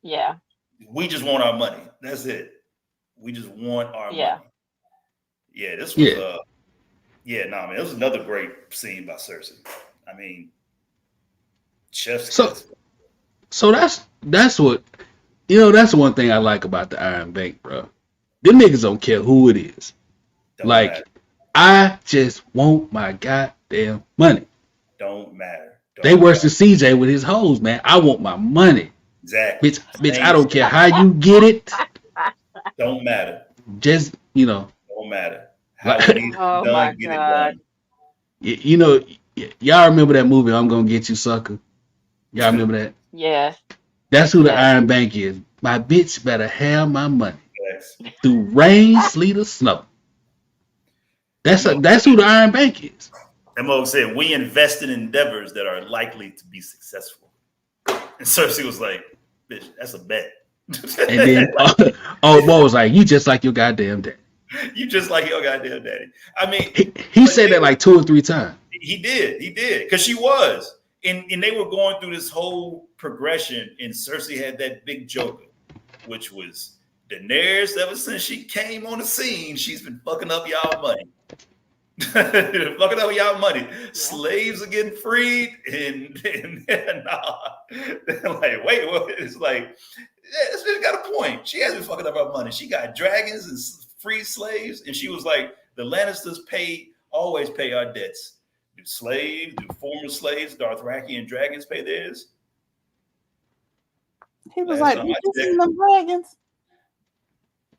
Yeah. We just want our money. That's it. We just want our money. Yeah, this was man, it was another great scene by Cersei. I mean, chef's kiss. So that's what that's one thing I like about the Iron Bank, bro. Them niggas don't care who it is. Don't matter. I just want my goddamn money. Don't matter. They worse than CJ with his hoes, man. I want my money. Exactly. Bitch, I don't care how you get it. Don't matter. Just, Don't matter. Oh my God. Y'all remember that movie, I'm Gonna Get You, Sucker? Y'all remember that? Yes. That's who the Iron Bank is. My bitch better have my money. through rain, sleet, or snow. That's who the Iron Bank is. Mo said, we invested in endeavors that are likely to be successful. And Cersei was like, bitch, that's a bet. And then Mo was like, you just like your goddamn daddy. You just like your goddamn daddy. I mean, he said that like 2 or 3 times. He did. Because she was. And they were going through this whole progression, and Cersei had that big joker, which was Daenerys. Ever since she came on the scene, she's been fucking up y'all money. Fucking up y'all money. Yeah. Slaves are getting freed, and like, wait, well, it's like, yeah, this bitch got a point. She has been fucking up our money. She got dragons and free slaves, and she was like, the Lannisters always pay our debts. Do former slaves, Dothraki and dragons pay theirs? He was like, you seen them dragons?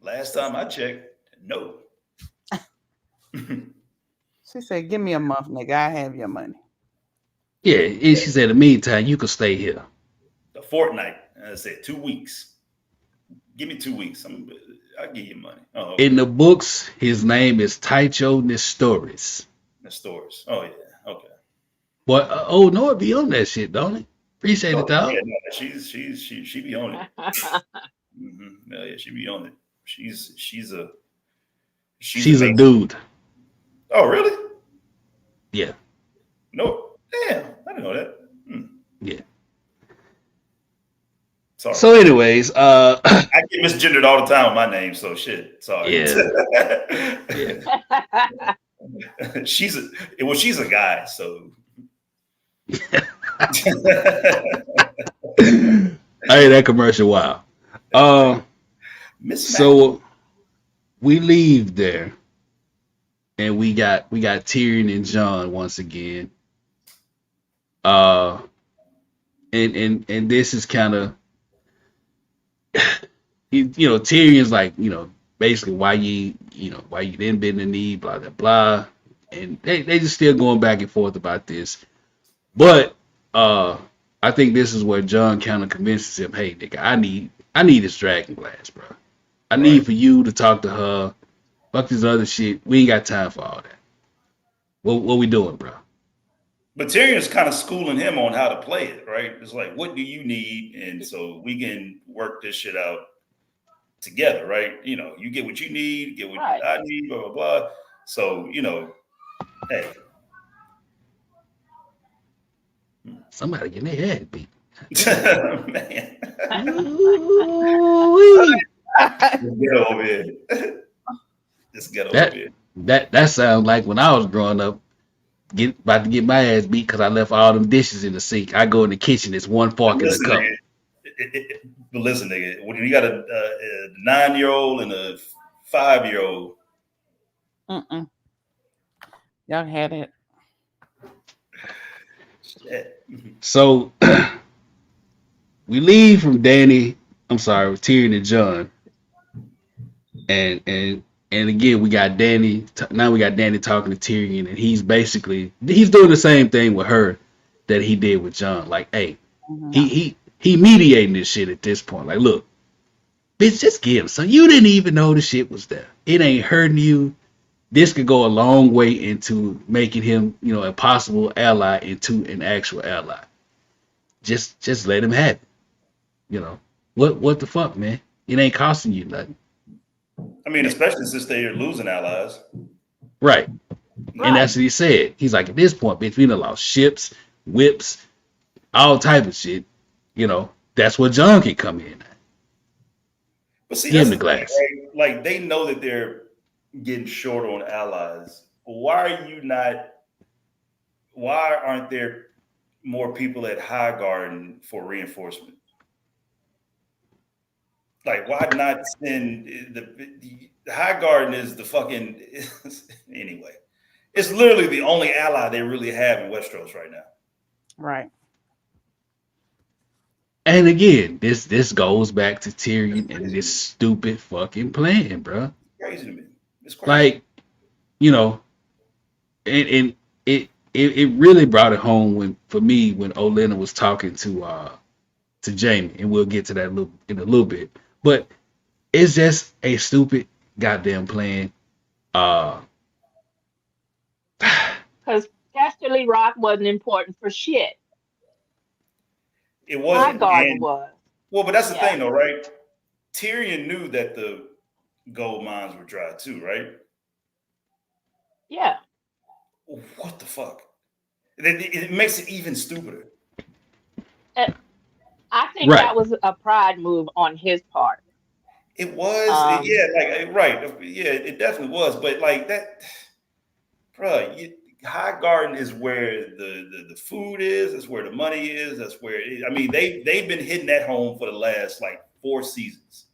Last time I checked, no. She said, give me a month, nigga. I have your money. Yeah, and she said, in the meantime, you can stay here. A fortnight. I said 2 weeks. Give me 2 weeks. I'll give you money. Oh, okay. In the books, his name is Tycho Nestoris. Nestoris. Oh, yeah. Okay. But Noah be on that shit, don't he? Appreciate it, dog. Yeah, no, she be on it. Yeah, she be on it. She's a dude. Oh, really? Yeah. No. Damn. I didn't know that. Yeah. Sorry. So, anyways, I get misgendered all the time with my name, so shit. Sorry. Yeah. She's a guy, so. Hey, that commercial, wow. So we leave there, and we got Tyrion and Jon once again. And this is kind of, Tyrion's like, basically why you didn't bend the knee, blah blah blah, and they just still going back and forth about this. But I think this is where Jon kind of convinces him, hey nigga, I need this dragonglass, bro. I need for you to talk to her. Fuck this other shit. We ain't got time for all that. What we doing, bro? But Tyrion's kind of schooling him on how to play it, right? It's like, what do you need? And so we can work this shit out together, right? You get what you need, get what I need, blah, blah, blah. So, hey. Somebody getting their head beat. Man. Just get over here. Just get over here. That sounds like when I was growing up, about to get my ass beat because I left all them dishes in the sink. I go in the kitchen, it's one fork in the cup. But listen, nigga, when you got a 9-year-old and a 5-year-old. Y'all had it. So we leave from Tyrion and Jon, and again we got Danny. Now we got Danny talking to Tyrion, and he's doing the same thing with her that he did with Jon. Like, hey, he mediating this shit at this point. Like, look, bitch, just give him some. You didn't even know the shit was there. It ain't hurting you. This could go a long way into making him, a possible ally into an actual ally. Just let him have it. What the fuck, man? It ain't costing you nothing. I mean, especially since they're losing allies. Right. And that's what he said. He's like, at this point, bitch, we done lost ships, whips, all type of shit. That's where Jon can come in. But see, give him the glass. Right? Like, they know that they're getting short on allies. Why aren't there more people at Highgarden for reinforcement? Like, why not send the Highgarden is the fucking anyway. It's literally the only ally they really have in Westeros right now. Right. And again, this goes back to Tyrion and this stupid fucking plan, bro. It's crazy to me. It's crazy. Like, and it really brought it home when Olenna was talking to Jaime, and we'll get to that in a little bit. But It's just a stupid goddamn plan. Uh, Because Casterly Rock wasn't important for shit. It wasn't. Highgarden And was. well, but that's the Yeah. thing, though, right? Tyrion knew that the gold mines were dry too, right? Yeah. What the fuck? It makes it even stupider. I think right, that was a pride move on his part. It was, Um, yeah, like right, yeah, it definitely was. But like that, bro, Highgarden is where the food is. That's where the money is. That's where I mean they've been hitting that home for the last like 4 seasons.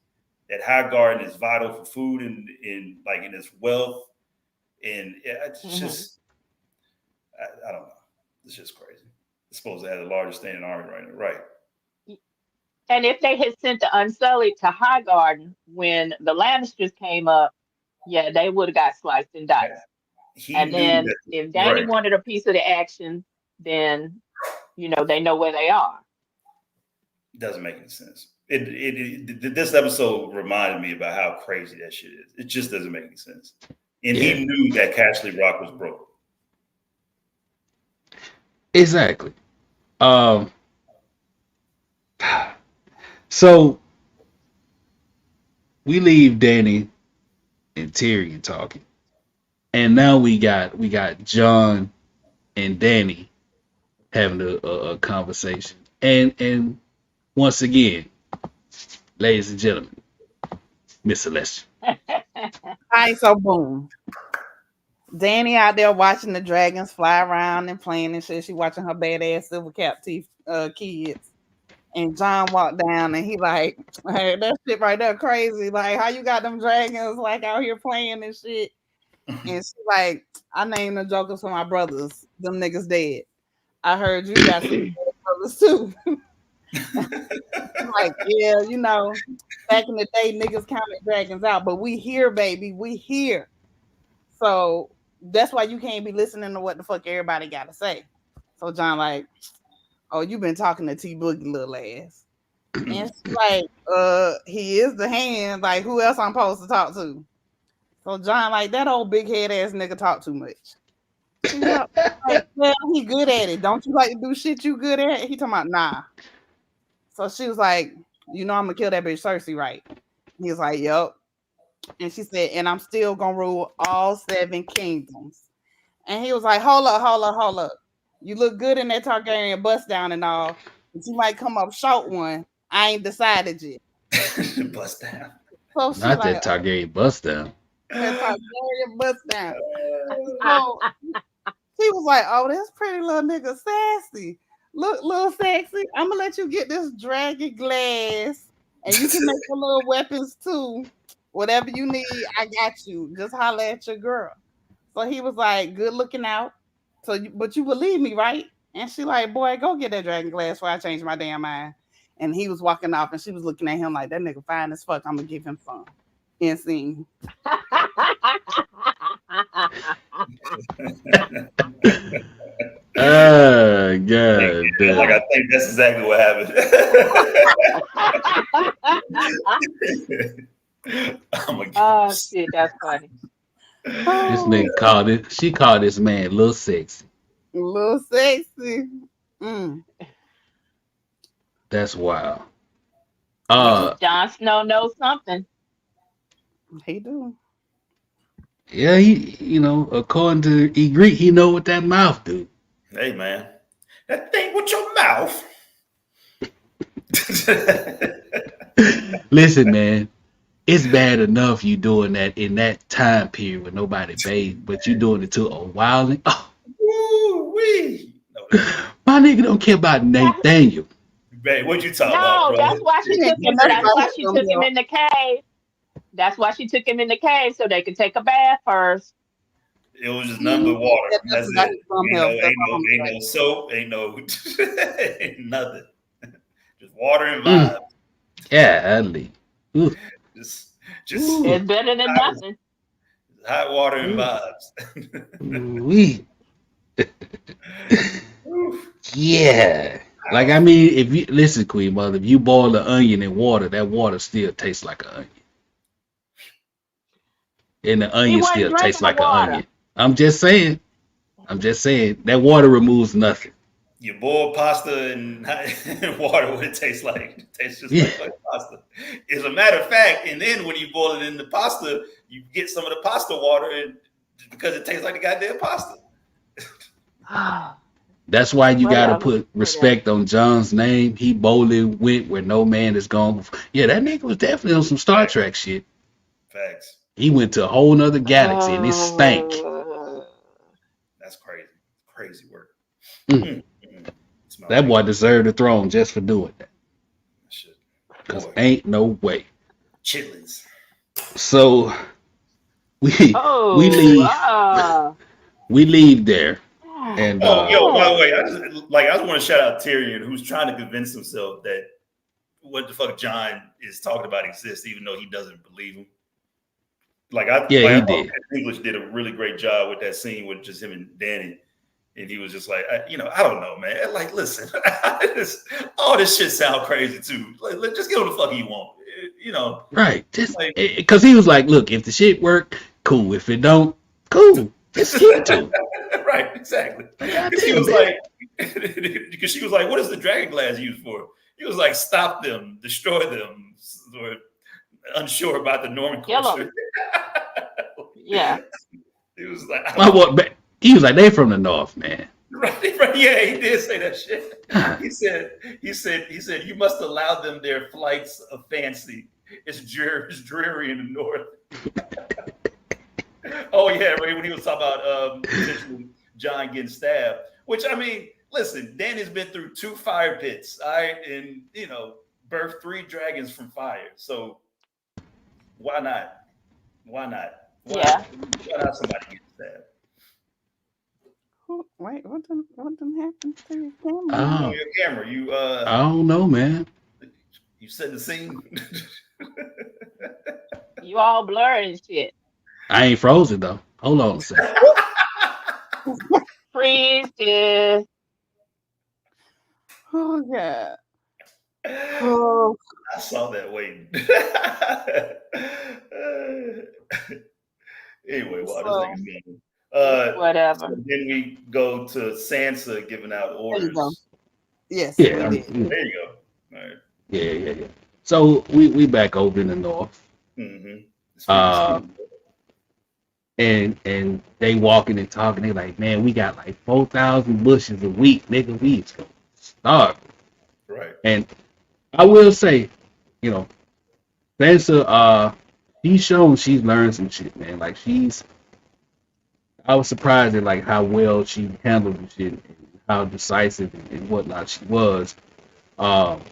That Highgarden is vital for food and in like in its wealth, and it's just I don't know. It's just crazy. It's supposed to have the largest standing army right now, right? and if they had sent the Unsullied to Highgarden when the Lannisters came up, yeah, they would have got sliced and diced. He And knew then that, if Danny right? wanted a piece of the action, then they know where they are. Doesn't make any sense. This episode reminded me about how crazy that shit is. It just doesn't make any sense. And Yeah. he knew that Casterly Rock was broke. exactly. So we leave Danny and Tyrion talking, and now we got Jon and Danny having a conversation, and once again, ladies and gentlemen, Miss Celeste. All right, so boom. Danny out there watching the dragons fly around and playing and shit. She watching her badass silver cap teeth kids. And Jon walked down and he like, hey, that shit right there crazy. Like, how you got them dragons like out here playing and shit? And she like, I named the jokers for my brothers. Them niggas dead. I heard you got some brothers too. I'm like, yeah, back in the day, niggas counted dragons out, but we here, baby. We here. So that's why you can't be listening to what the fuck everybody got to say. So Jon like, oh, you been talking to T Boogie little ass. And she's like, he is the hand. Like, who else I'm supposed to talk to? So Jon like, that old big head ass nigga talk too much. She's like, well, he good at it. Don't you like to do shit you good at? He talking about, nah. So she was like, I'm gonna kill that bitch Cersei, right? He was like, yup. And she said, and I'm still gonna rule all 7 kingdoms. And he was like, hold up. You look good in that Targaryen bust down and all, but you might come up short one. I ain't decided yet. Bust down. So she Not like, that Targaryen bust down. that Targaryen bust down. So she was like, oh, this pretty little nigga sassy. Look, little sexy. I'm gonna let you get this dragon glass, and you can make the little weapons too. Whatever you need, I got you. Just holler at your girl. So he was like, good looking out. So, but you believe me, right? And she like, boy, go get that dragon glass before I change my damn mind. And he was walking off, and she was looking at him like, that nigga fine as fuck. I'm gonna give him some. And scene. Oh god. Like I think that's exactly what happened. Oh shit, that's funny. This nigga called it. She called this man little sexy. Little sexy. Mm. That's wild. Jon Snow knows something. He do. Yeah, he according to Ygritte, he know what that mouth do. Hey man, that thing with your mouth. Listen, man, it's bad enough you doing that in that time period when nobody bathed, but you doing it to a wildling. Oh, Woo-wee. my nigga don't care about Nathaniel. Babe, what you talking No, about, bro? that's why she took him. That's why she took him in the cave. That's why she took him in the cave so they could take a bath first. It was just nothing but water. That's it. Ain't no soap. Ain't no ain't nothing. Just water and vibes. Yeah, Adley. Just it's better than nothing. Hot water and vibes. We. Yeah. Like, I mean, if you listen, Queen Mother, if you boil the onion in water, that water still tastes like an onion. and the onion wasn't still tastes drinking like the an water. onion. I'm just saying that water removes nothing. You boil pasta and water, what it tastes like. It tastes just Yeah. like fucking pasta. As a matter of fact, and then when you boil it in the pasta, you get some of the pasta water and because it tastes like the goddamn pasta. That's why you got to Whatever. put respect on Jon's name. He boldly went where no man is gone before. Yeah, that nigga was definitely on some Star Trek shit. Facts. He went to a whole nother galaxy and it stank. That's crazy. Crazy work. Mm. Smell That like boy deserved the throne just for doing that. shit. Because Boy. ain't no way. Chitlins. So we Oh, leave there. And Oh, yo, by the way, I just want to shout out Tyrion, who's trying to convince himself that what the fuck Jon is talking about exists, even though he doesn't believe him. he I did. thought English did a really great job with that scene with just him and Danny. And he was just like, I don't know, man. Like, listen, all this shit sound crazy too. Like, just get what the fuck you want, Right. Just Like- because he was like, look, if the shit work, cool. If it don't, cool. Just skip to it. Right, exactly. God Because he damn, was man. like, because she was like, what is the dragonglass used for? He was like, stop them, destroy them, or unsure about the Norman Kill 'em. culture. yeah. He was like, He was like, they from the north, man. right, yeah, he did say that shit. He said, you must allow them their flights of fancy. It's dreary in the north. Oh yeah, right, when he was talking about potentially Jon getting stabbed. Which I mean, listen, Danny's been through 2 fire pits, and birthed 3 dragons from fire. So why not? Why not? Why not somebody get stabbed? Wait, what done happened to your camera? On your camera, I don't know, man. you set the scene. You all blurry and shit. I ain't frozen though. Hold on a second. Freeze this. Oh God. Oh, I saw that waiting. Anyway, wow, this nigga's going. Whatever. So then we go to Sansa giving out there you go. orders. Yes, Yeah. we did. There you go. All right. Yeah. So we back over in the north. Mm-hmm. And they walking and talking. They like, man, we got like 4,000 bushes a week, nigga. We is gonna starve. Right. And I will say, Sansa, she's shown she's learned some shit, man. Like I was surprised at like how well she handled the shit, and how decisive and whatnot she was. And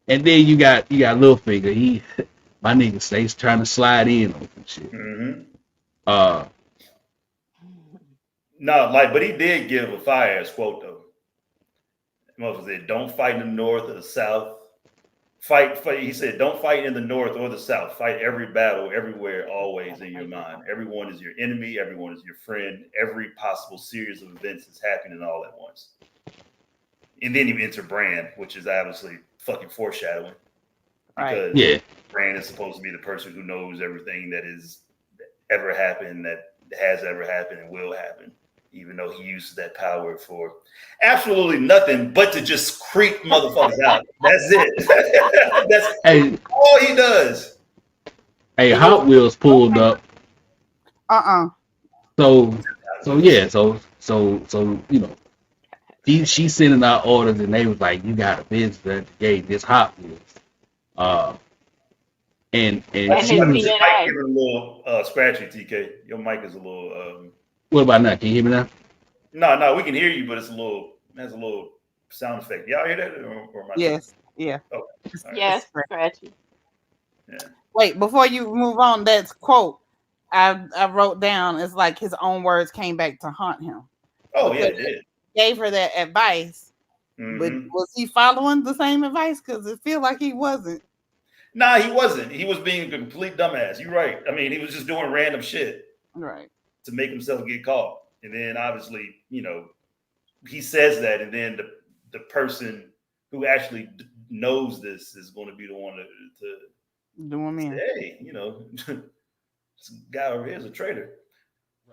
then you got Littlefinger. My nigga stays trying to slide in on some shit. Mm-hmm. No, but he did give a fire ass quote though. Moses said, "Don't fight in the north or the south. Fight." He said, "Don't fight in the north or the south. Fight every battle, everywhere, always in your mind. Everyone is your enemy. Everyone is your friend. Every possible series of events is happening all at once." And then you enter Bran, which is obviously fucking foreshadowing. Because Bran is supposed to be the person who knows everything that is ever happened, that has ever happened, and will happen. Even though he uses that power for absolutely nothing but to just creep motherfuckers out. That's it. That's all he does. Hey, Hot Wheels pulled up. So she's sending out orders, and they was like, you got a business that gave this Hot Wheels. And she was your mic is a little scratchy, TK. Your mic is a little what about now? Can you hear me now? No, we can hear you, but it has a little sound effect. Y'all hear that? Or am I yes, yeah. Okay. Right. Yes, scratchy. Yeah. Wait, before you move on, that's quote I wrote down. It's like his own words came back to haunt him. Oh yeah, it did. Gave her that advice, but was he following the same advice? Because it feels like he wasn't. Nah, he wasn't. He was being a complete dumbass. You're right. I mean, he was just doing random shit, right, to make himself get caught. And then obviously, he says that, and then the person who actually knows this is going to be the one to do him in. say, hey, this guy over here is a traitor.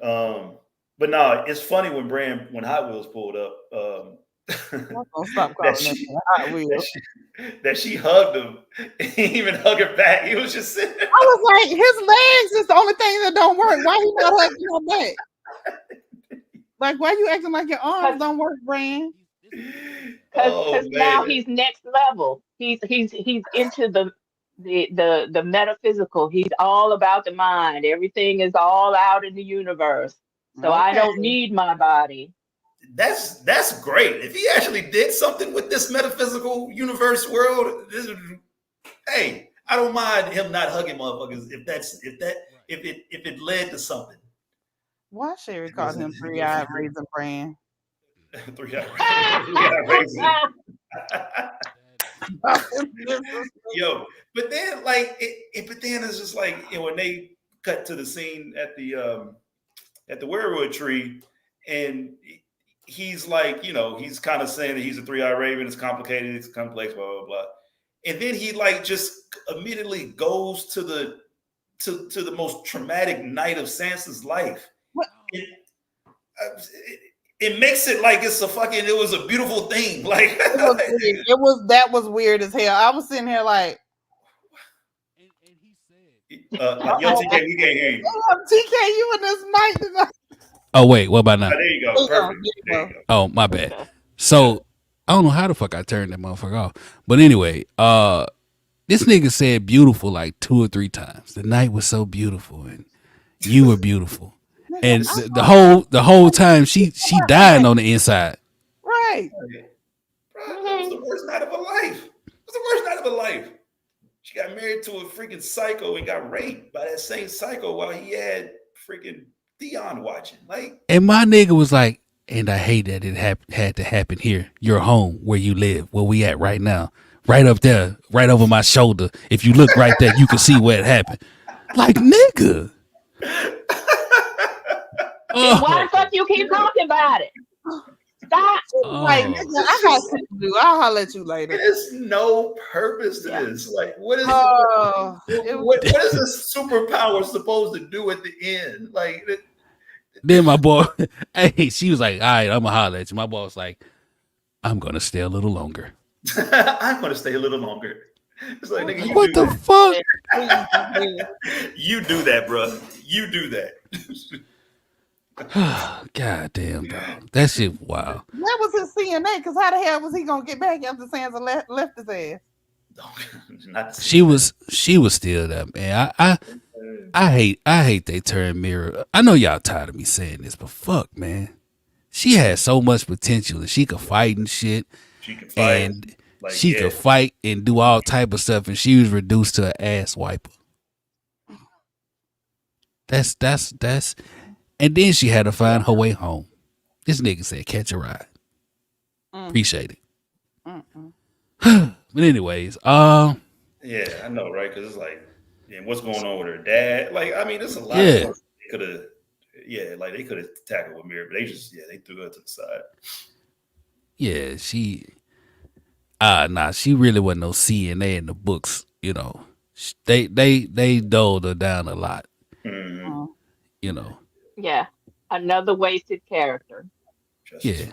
But no, it's funny when Hot Wheels pulled up. I'm gonna stop calling that that she Hot Wheels. that she hugged him. He didn't even hug her back. He was just sitting there. I was like, his legs is the only thing that don't work. Why he not hugging your back? Like, why you acting like your arms don't work, Bran? Because now he's next level. He's into the metaphysical. He's all about the mind. Everything is all out in the universe. So I don't need my body. That's great. If he actually did something with this metaphysical universe world, hey, I don't mind him not hugging motherfuckers if it led to something. Why Sherry called him three-eyed raisin Bran? Three-eyed raisin. Yo, but then but then it's just like, when they cut to the scene at the weirwood tree, and he's like, he's kind of saying that he's a three-eyed raven. It's complicated. It's complex. Blah blah blah. And then he just immediately goes to the most traumatic night of Sansa's life. It makes it like it's it was a beautiful thing. Like that was weird as hell. I was sitting here like, yo, TK, we can't hear you. TK, you in this mic tonight. Oh wait, what about now? There you go. Perfect. There you go. Oh, my bad. So I don't know how the fuck I turned that motherfucker off. But anyway, this nigga said beautiful like 2 or 3 times. The night was so beautiful and you were beautiful. And the whole time she dying on the inside. Right. Bro, that was the worst night of her life. It was the worst night of her life. She got married to a freaking psycho and got raped by that same psycho while he had freaking Theon watching. And my nigga was like, and I hate that it had to happen here. Your home, where you live, where we at right now. Right up there, right over my shoulder. If you look right there, you can see where it happened. Like, nigga. Why the fuck you keep talking about it? Stop. Like, nigga, I got shit to do. I'll holler at you later. There's no purpose to this. Like, what is what is this superpower supposed to do at the end? Like, then my boy, hey, she was like, all right, I'm gonna holler at you. My boy was like, I'm gonna stay a little longer. I'm gonna stay a little longer. It's like, nigga, what the fuck? You do that, bro. You do that. God damn, dog. That shit wild. That was his CNA, because how the hell was he gonna get back after Sansa left his ass? She was still there, man. I hate they turn mirror. I know y'all tired of me saying this, but fuck, man. She had so much potential and she could fight and shit. She could fight. And she could fight and do all type of stuff, and she was reduced to an ass wiper. That's and then she had to find her way home. This nigga said, catch a ride. Appreciate it. But anyways, yeah, I know, right? Because it's like, what's going on with her dad? Like, I mean, there's a lot of they could have, they could have tackled with Mira, but they just, they threw her to the side. Yeah, she really wasn't no CNA in the books, They dulled her down a lot. Mm-hmm. Yeah, another wasted character. Yeah.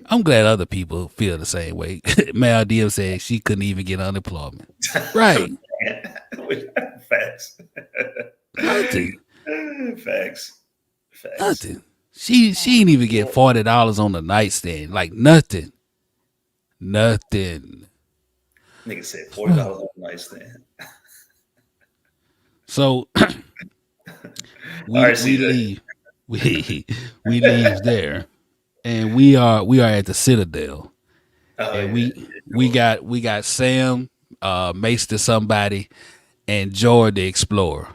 I'm glad other people feel the same way. Mal DM said she couldn't even get unemployment. Right. Facts. Nothing. Facts. Nothing. She didn't even get $40 on the nightstand. Like nothing. Nigga said $40 on the nightstand. So we leave. We leave there, and we are at the Citadel, and we got Sam, Mace to somebody, and Jorah the Explorer.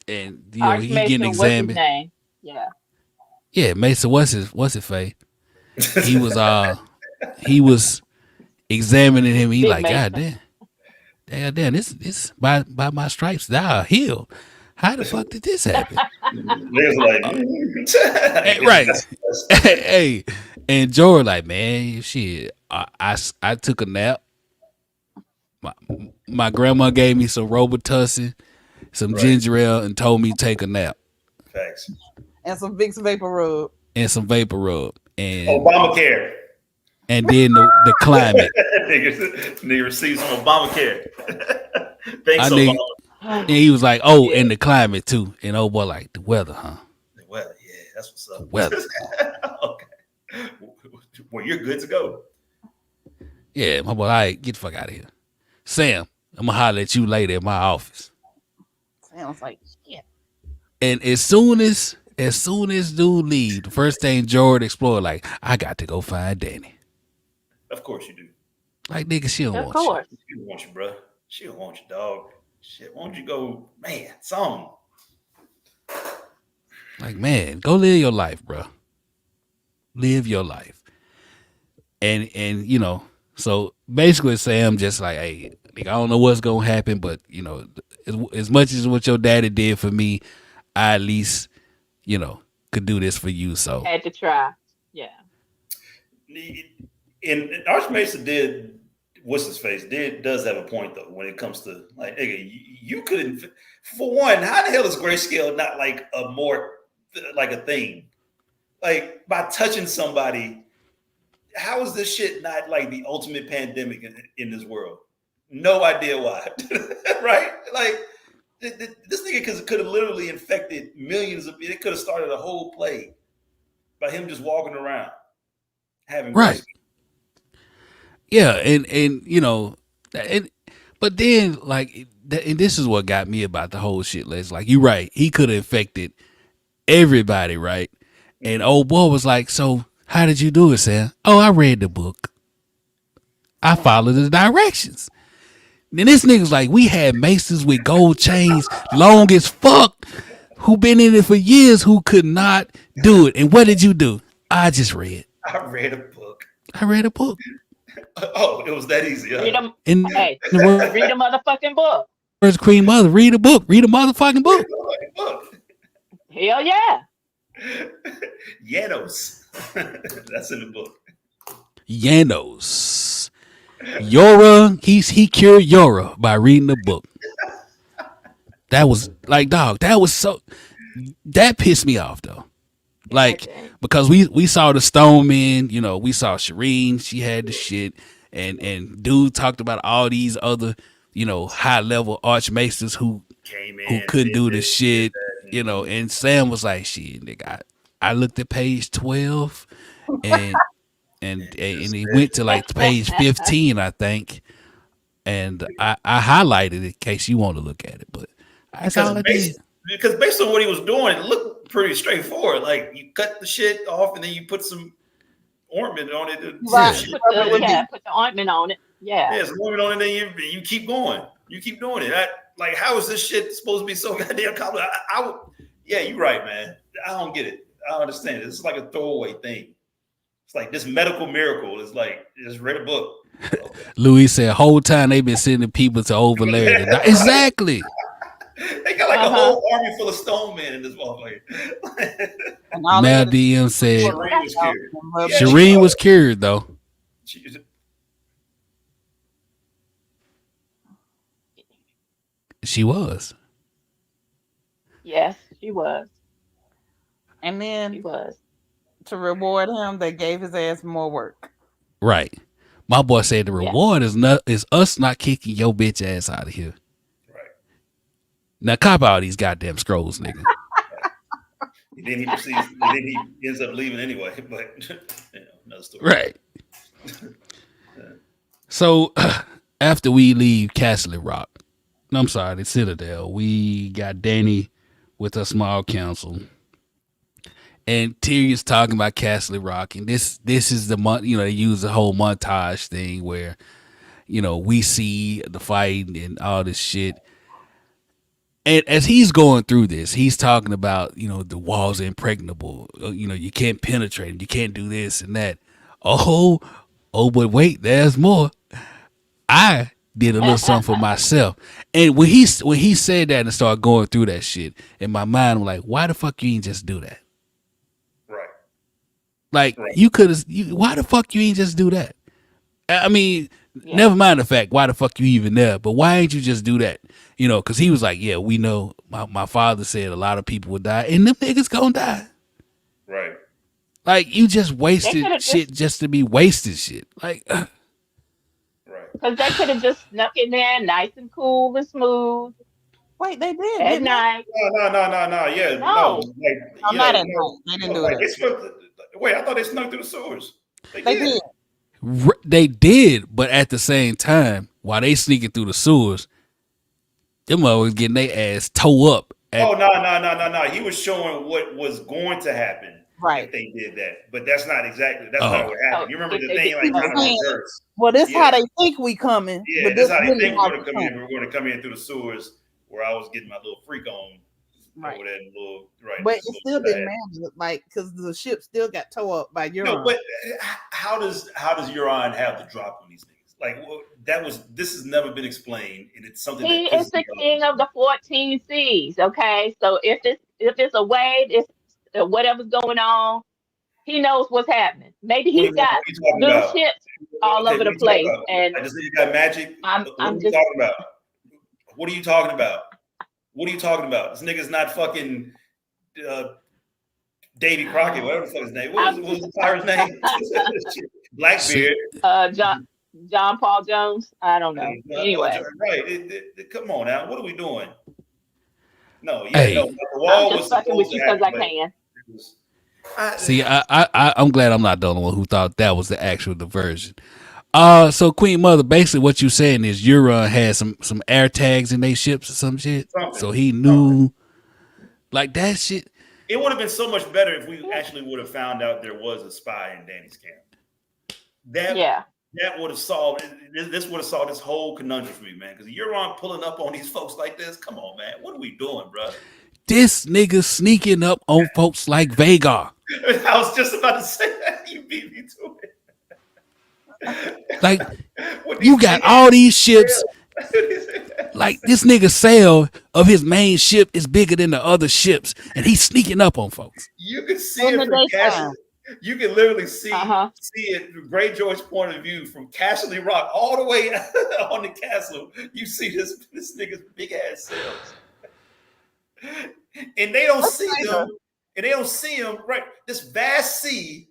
And he getting examined. Yeah, Mason. What's his face? He was examining him. He Big like, Mason. God damn, this by my stripes thou healed. How the fuck did this happen? Right. Hey, and Jorah like, man, shit. I took a nap. my grandma gave me some Robitussin, some ginger ale, and told me to take a nap. Facts. And some Vicks Vapor Rub. And some vapor rub. And Obamacare. And then the climate. Nigga received some Obamacare. Thanks, Obama. Oh, And he was like, oh, and the climate too. And old boy like, the weather, huh? The weather, yeah, that's what's up. The weather. Okay. Well, you're good to go. Yeah, my boy, all right, get the fuck out of here. Sam, I'm gonna holler at you later at my office. Sounds like shit. And as soon as dude leave, the first thing Jorah explored, like, I got to go find Danny. Of course you do. Like, nigga, she don't of want course. She don't want you, bro. She don't want you, dog. Shit, why don't you go, man, song. you. Like, man, go live your life, bro. Live your life. And you know, so basically Sam just like, hey, nigga, I don't know what's gonna happen, but you know, as much as what your daddy did for me, I at least, you know, could do this for you. So Had to try. Yeah. And Archmaester did, what's his face, does have a point though when it comes to like, nigga, you couldn't. For one, how the hell is grayscale not like a more like a thing? Like by touching somebody, how is this shit not like the ultimate pandemic in this world? No idea why, right? Like this nigga could have literally infected millions of people. It could have started a whole plague by him just walking around having right. Yeah, and you know, and but then like, and this is what got me about the whole shit. Les, like, you right, he could have infected everybody, right? And old boy was like, so how did you do it, Sam? Oh, I read the book. I followed the directions. Then this nigga's like, we had maces with gold chains, long as fuck, who been in it for years, who could not do it. And what did you do? I just read. I read a book. I read a book. Oh, it was that easy. Huh? Read them. In Hey, the words read a motherfucking book. of Queen Mother, read a book. Read a motherfucking book. Hell yeah. Janos. That's in the book. Janos. Jorah, he cured Jorah by reading the book. That was like, dog, that pissed me off though. Like, because we saw the Stonemen, you know, we saw Shireen, she had the shit, and dude talked about all these other, you know, high level archmaesters who couldn't do the shit, you know, and Sam was like, shit, nigga, I looked at page 12 and he went to like page 15, I think, and I highlighted it in case you want to look at it, but that's all I did. Because based on what he was doing, it looked pretty straightforward. Like, you cut the shit off and then you put some ointment on it. Right. Put the ointment on it. Yeah. Yeah, some ointment on it, and then you keep going. You keep doing it. Like, how is this shit supposed to be so goddamn complicated? Yeah, you're right, man. I don't get it. I don't understand it. It's like a throwaway thing. It's like this medical miracle is like, just read a book. Okay. Louis said, whole time they've been sending people to overlay it. Exactly. They got like a whole army full of stone men in this motherfucker. Mal DM said Shireen was cured though. She was. Yes, she was. And then She was. to reward him, they gave his ass more work. Right. My boy said the reward is us not kicking your bitch ass out of here. Now cop all these goddamn scrolls, nigga. And then he ends up leaving anyway. But another story. Right. So after we leave Casterly Rock, I'm sorry, the Citadel, we got Dany with a small council. And Tyrion's talking about Casterly Rock, and this is the month, you know, they use the whole montage thing where, you know, we see the fight and all this shit. And as he's going through this, he's talking about, you know, the walls are impregnable. You know, you can't penetrate, you can't do this and that. Oh, but wait, there's more. I did a little something for myself. And when he said that and started going through that shit, in my mind, I'm like, why the fuck you ain't just do that? Like, you could have, why the fuck you ain't just do that? I mean, Yeah. Never mind the fact why the fuck you even there, but why ain't you just do that? You know, because he was like, yeah, we know. My father said a lot of people would die, and them niggas gonna die. Right. Like, you just They could wasted have shit just just to be wasted shit. Like, Right. because they could have just snuck in there, nice and cool and smooth Wait, they did, at didn't they? night. No. Yeah, no. No, Like, No, yeah, not at night. They didn't do like that. they snuck. Wait, I thought they snuck through the sewers. They They did. did. they did, but at the same time, while they sneaking through the sewers, them motherfuckers getting their ass toe up. Oh no. He was showing what was going to happen Right. if they did that, but that's not Oh. what happened. You remember if the they thing did, like kind of okay. reverse. Well, this Yeah. how they think we coming. Yeah, but that's this how they really think how we're we gonna come in. coming. We're gonna come in through the sewers where I was getting my little freak on Right. over that little right. But this it little still shit I didn't had. matter, like, because the ship still got towed up by No, Euron. but how does Euron have the drop on these niggas? Like this has never been explained, and it's something he that is pisses the me off. king of the 14 seas. Okay, so if it's a wave, it's whatever's going on, he knows what's happening. Maybe What are he's you, got talking little about? ships all Okay, over what are the you talking place, about? and Like this nigga got magic. I'm What are I'm you just talking about? What are you talking about? What are you talking about? This nigga's not fucking Davy Crockett, whatever the fuck his name. What I'm was the pirate's name? Blackbeard. John Paul Jones. I don't know. Anyway, Right. Come on now. What are we doing? No, Hey. the I'm wall just was fucking with supposed you to because happen, I can. See, I'm glad I'm not the only one who thought that was the actual diversion. So Queen Mother, basically what you saying is Euron had some air tags in their ships or some shit. Something. So he knew like that shit. It would have been so much better if we actually would have found out there was a spy in Dany's camp. That would have solved this would have solved this whole conundrum for me, man. Because Euron pulling up on these folks like this. Come on, man. What are we doing, bro? This nigga sneaking up on folks like Vhagar. I was just about to say that. You beat me to it. Like, you got all these ships. Like, this nigga sail of his main ship is bigger than the other ships, and he's sneaking up on folks. You can see it from Casterly. You can literally see it from Greyjoy's point of view from Casterly Rock all the way on the castle. You see this nigga's big ass sails. And they don't see them. And they don't see them, right? This vast sea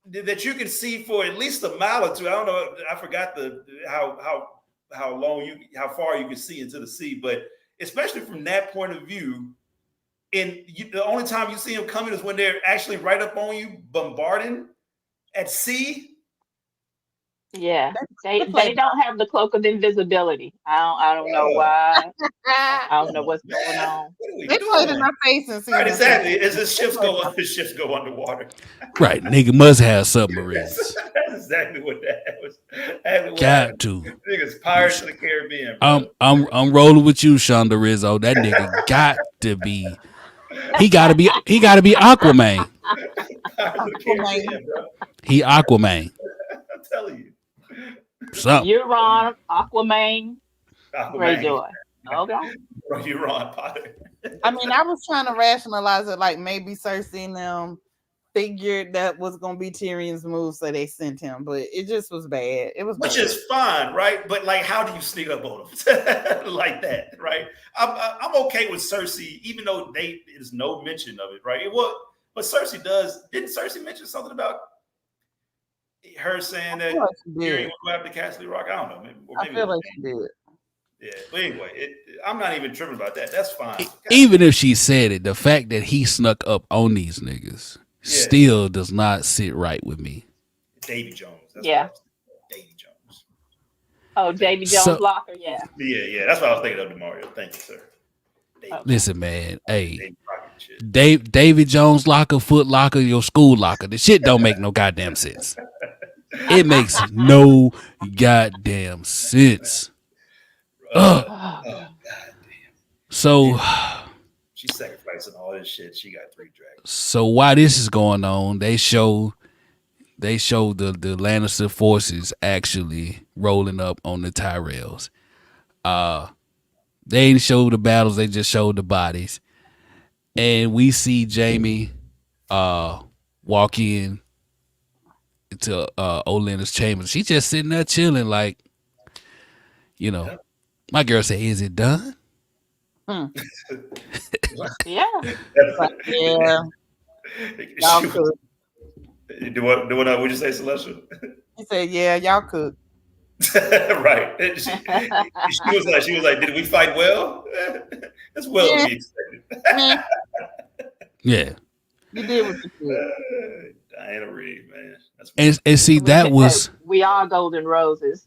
that you can see for at least a mile or two. I don't know. I forgot how far you can see into the sea, but especially from that point of view, the only time you see them coming is when they're actually right up on you, bombarding at sea. Yeah, they don't have the cloak of invisibility. I don't know why. I don't know what's going on. They played in our face and see. Right, exactly. As the ships go underwater. Right, nigga must have submarines. That's exactly what that was. Got to. Niggas Pirates of the Caribbean. Bro. I'm rolling with you, Shonda Rizzo. That nigga got to be. He gotta be Aquaman. He Aquaman. I'm telling you. Something. Euron, Aquaman, Greyjoy. Okay. Euron Potter. I mean, I was trying to rationalize it, like maybe Cersei and them figured that was gonna be Tyrion's move, so they sent him. But it just was bad. It was which bad. is fine, right? But like, how do you sneak up on them like that, right? I'm okay with Cersei, even though there's no mention of it, right? But Cersei does. Didn't Cersei mention something about her saying that Tyrion would go after Casterly Rock? I don't know. Maybe I feel like she did. Yeah, but anyway, I'm not even tripping about that. That's fine. Even if she said it, the fact that he snuck up on these niggas still does not sit right with me. Davy Jones. That's Davy Jones. Oh, Davy Jones Locker, yeah. Yeah. That's what I was thinking of, Mario. Thank you, sir. Listen, man. Hey, Davy Jones locker, Foot Locker, your school locker. The shit don't make no goddamn sense. It makes no goddamn sense. Oh, God. So she's sacrificing all this shit. She got 3 dragons. So while this is going on, they show the Lannister forces actually rolling up on the Tyrells. They didn't show the battles, they just showed the bodies. And we see Jaime walk in Olenna's chamber. She just sitting there chilling, like, you know. My girl said, "Is it done?" Yeah. But yeah, y'all could. Do what? Would you say, Celestial? He said, "Yeah, y'all could." Right. She was like, did we fight well? That's well to be expected. Yeah. You did what you could. Diana Reed, man. And see, that was we are golden roses.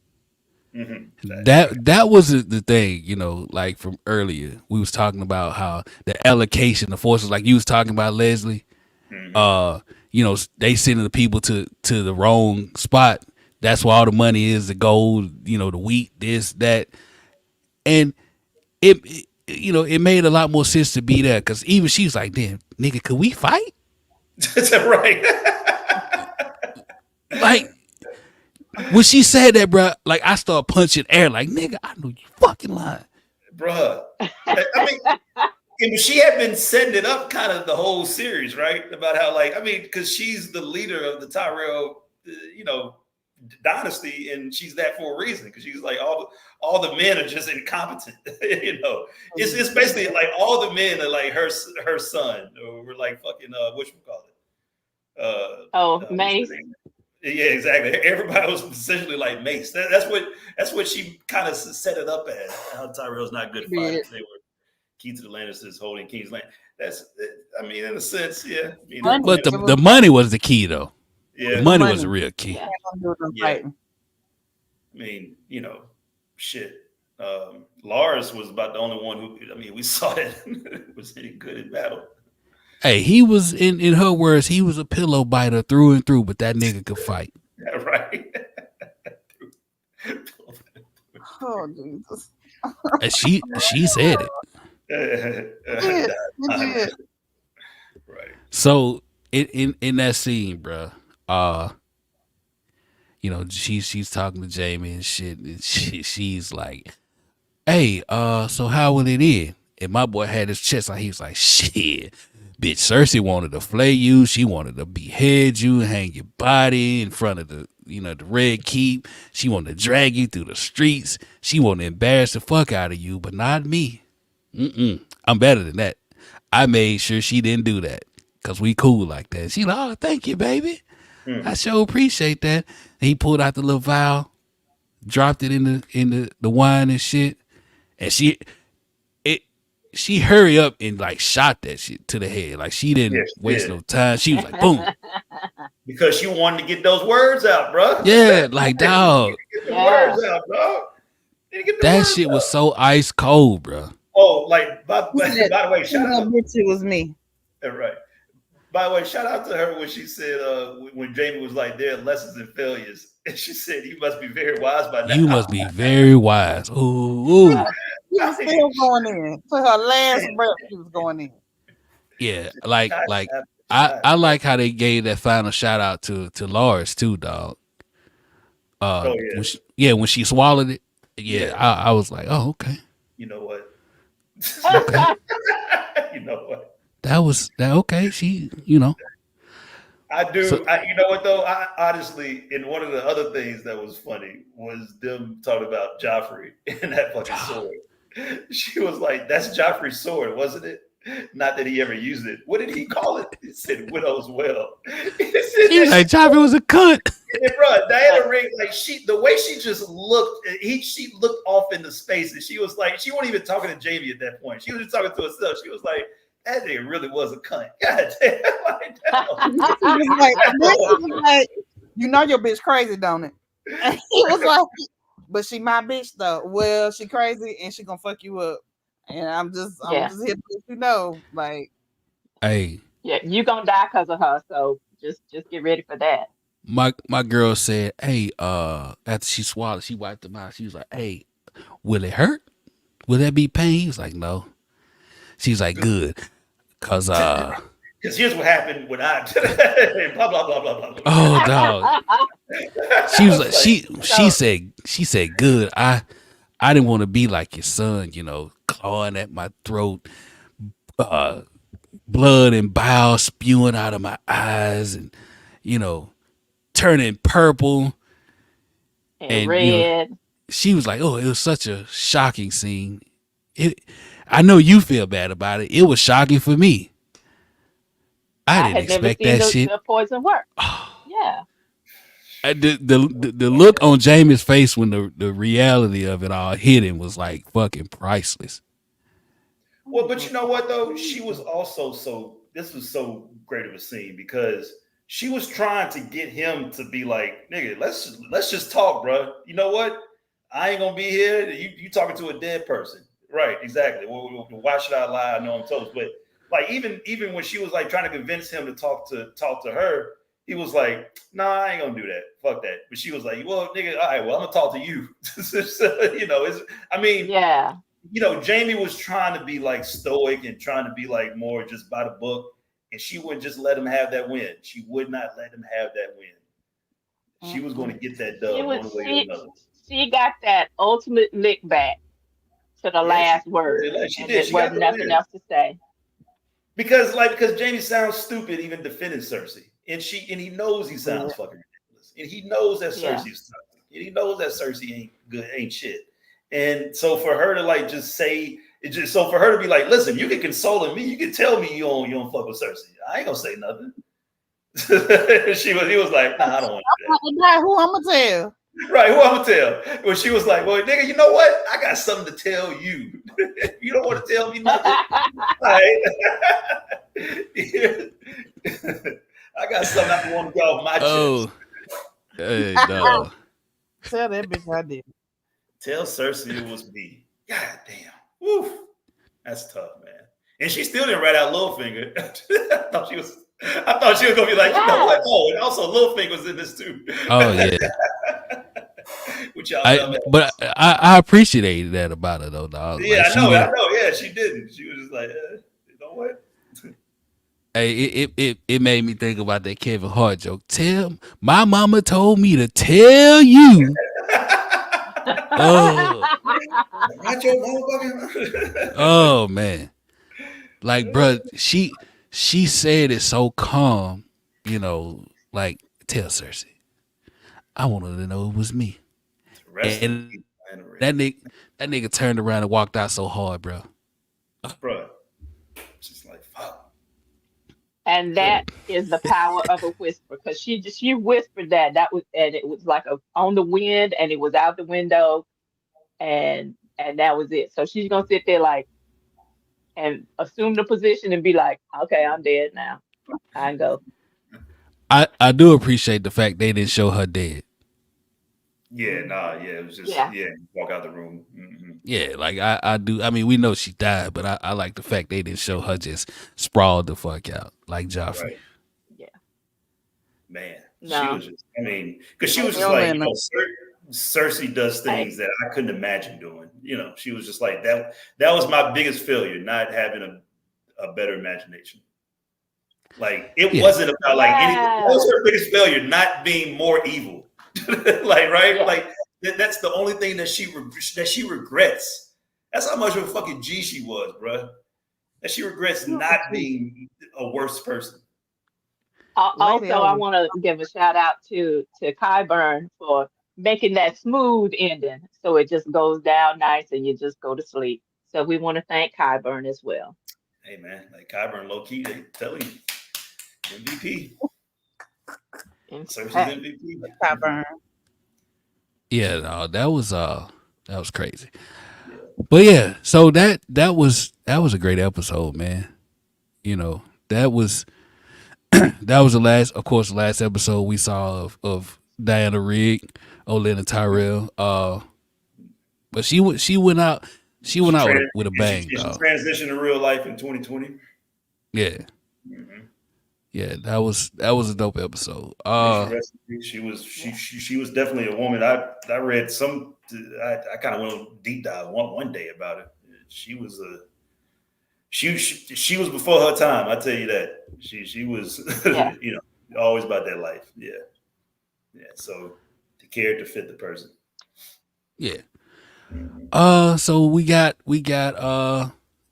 Mm-hmm. that was the thing, you know, like from earlier. We was talking about how the allocation, the forces, like you was talking about, Leslie. You know, they sending the people to the wrong spot. That's where all the money is, the gold, you know, the wheat, this, that. And it you know, it made a lot more sense to be there, because even she was like, damn, nigga, could we fight? Right. Like, when she said that, bro, like, I started punching air, like, nigga, I know you fucking lying. Bruh. I mean, she had been setting it up kind of the whole series, right? About how, like, I mean, because she's the leader of the Tyrell, you know, dynasty, and she's that for a reason, because she's like, all the men are just incompetent. You know, it's basically like all the men are like her son, or we're like fucking Mace. Yeah, exactly. Everybody was essentially like Mace. That's what she kind of set it up as. How Tyrell's not good fighters. They were key to the Lannisters holding King's Land. I mean, in a sense, yeah. But the money was the key, though. Yeah, the money was the real key. Yeah. I mean, you know, shit. Lars was about the only one who, I mean, we saw that was any good in battle. Hey, he was, in her words, he was a pillow biter through and through, but that nigga could fight. Yeah, right. Oh, Jesus. And she said it. Right. So in that scene, bro, you know, she's talking to Jaime and shit, and she's like, "Hey, so how will it end?" And my boy had his chest out. He was like, "Shit, bitch, Cersei wanted to flay you. She wanted to behead you, hang your body in front of the Red Keep. She wanted to drag you through the streets. She wanted to embarrass the fuck out of you, but not me. I'm better than that. I made sure she didn't do that, because we cool like that." She like, "Oh, thank you, baby. I sure appreciate that." And he pulled out the little vial, dropped it in the wine and shit, and she hurry up and like shot that shit to the head. Like, she didn't waste no time. She was like, boom. Because she wanted to get those words out, bro. Yeah, like, dog. Get the words out, bro. That shit was so ice cold, bro. Oh, like, by the way, shout out. It was me. Right. By the way, shout out to her when she said, when Jaime was like, there are lessons in failures. And she said, "You must be very wise by now." You must be very wise. Ooh. She was still going in. To her last breath, she was going in. Yeah, like I like how they gave that final shout out to Lars too, dog. When she swallowed it, I was like, oh, okay. You know what? Okay. You know what? That was okay. She, you know. I do. You know what though? I honestly, and one of the other things that was funny was them talking about Joffrey and that fucking sword. She was like, "That's Joffrey's sword, wasn't it? Not that he ever used it. What did he call it?" He said, "Widow's well." He was like, Joffrey was a cunt. And bro, Diana Rigg, like the way she just looked, she looked off into space, and she was like, she wasn't even talking to Jaime at that point. She was just talking to herself. She was like, that nigga really was a cunt. God damn. Like, you know your bitch crazy, don't it? And he was like, but she my bitch though. Well, she crazy and she gonna fuck you up. And I'm just here to let you know, like, hey. Yeah, you gonna die because of her. So just get ready for that. My girl said, hey, after she swallowed, she wiped them out. She was like, hey, will it hurt? Will that be pain? He was like, no. She's like, good. Cause here's what happened when I blah blah blah blah blah. Oh dog. She was like, she said, good. I didn't want to be like your son, you know, clawing at my throat, blood and bile spewing out of my eyes, and you know, turning purple. And And you know, red. she was like, "Oh, it was such a shocking scene." I know you feel bad about it. It was shocking for me. I I didn't had never expect seen that shit. the poison work. Yeah. The look on Jaime's face when the reality of it all hit him was like fucking priceless. Well, but you know what though? She was also so. This was so great of a scene because she was trying to get him to be like, "Nigga, let's just talk, bro. You know what? I ain't gonna be here. You talking to a dead person, right? Exactly. Well, why should I lie? I know I'm toast." But like even when she was like trying to convince him to talk to her, he was like, "Nah, I ain't gonna do that. Fuck that." But she was like, "Well, nigga, all right. Well, I'm gonna talk to you." So, you know, I mean, Yeah. you know, Jaime was trying to be like stoic and trying to be like more just by the book, and she wouldn't just let him have that win. She would not let him have that win. She was going to get that She dub was one way or she another. she got that ultimate lick back to the Yeah, last word. she And did. it She got wasn't the nothing win else to say. because Jaime sounds stupid even defending Cersei, and he knows he sounds fucking ridiculous, and he knows that Yeah. Cersei's toxic, and he knows that Cersei ain't good, ain't shit. And so for her to like just say it, just so for her to be like, listen, you can console me, you can tell me you don't fuck with Cersei. I ain't gonna say nothing. He was like, nah, I don't want to do Not who I'm gonna tell. that. Right, who I'm gonna tell? When she was like, well, nigga, you know what? I got something to tell you. You don't want to tell me nothing. All right. I got something I want to get off my chest. No. Tell that bitch I did. Tell Cersei it was me. God damn. Woo. That's tough, man. And she still didn't write out Littlefinger. I thought she was gonna be like, you know what? Oh, and also Littlefinger was in this too. Oh yeah. Which y'all But I appreciated that about her though, dog. yeah, Like, I know. Yeah, she didn't. She was just like, you know what? hey, it made me think about that Kevin Hart joke. My mama told me to tell you. Oh, Not your motherfucking. oh man. Like, bro, she said it so calm, you know, like, tell Cersei. I wanted to know it was me. Rest in And peace, that nigga turned around and walked out so hard, bro. bro. Just like fuck. And that is the power of a whisper, because she whispered that was, and it was like on the wind, and it was out the window, and that was it. So she's gonna sit there like and assume the position and be like, okay, I'm dead now. I can go. I do appreciate the fact they didn't show her dead. Yeah, nah, yeah, it was just walk out the room. Mm-hmm. Yeah, like I do. I mean, we know she died, but I like the fact they didn't show her just sprawled the fuck out like Joffrey. Right. Yeah. Man, No. she was just, I mean, because she was just like, you know, Cersei does things that I couldn't imagine doing. You know, she was just like that. That was my biggest failure, not having a better imagination. Like it wasn't about like anything. That was her biggest failure, not being more evil. Like, right? Yeah. Like that's the only thing that she regrets. That's how much of a fucking G she was, bro. That she regrets not being a worse person. Also, I want to give a shout out to Qyburn for making that smooth ending, so it just goes down nice and you just go to sleep. So we want to thank Qyburn as well. Hey man, like Qyburn, low key, they tell you MVP. Cersei's MVP. Qyburn. Yeah, no, that was crazy. Yeah. But yeah, so that was a great episode, man. You know, that was the last episode we saw of Diana Rigg, Olenna Tyrell. But she went out with a bang. She transitioned to real life in 2020. Yeah. Mm-hmm. Yeah, that was a dope episode. She was definitely a woman. I read some. I kind of went on deep dive one day about it. She was she was before her time. I tell you that. She was you know, always about that life. Yeah. So the character fit the person. Yeah. So we got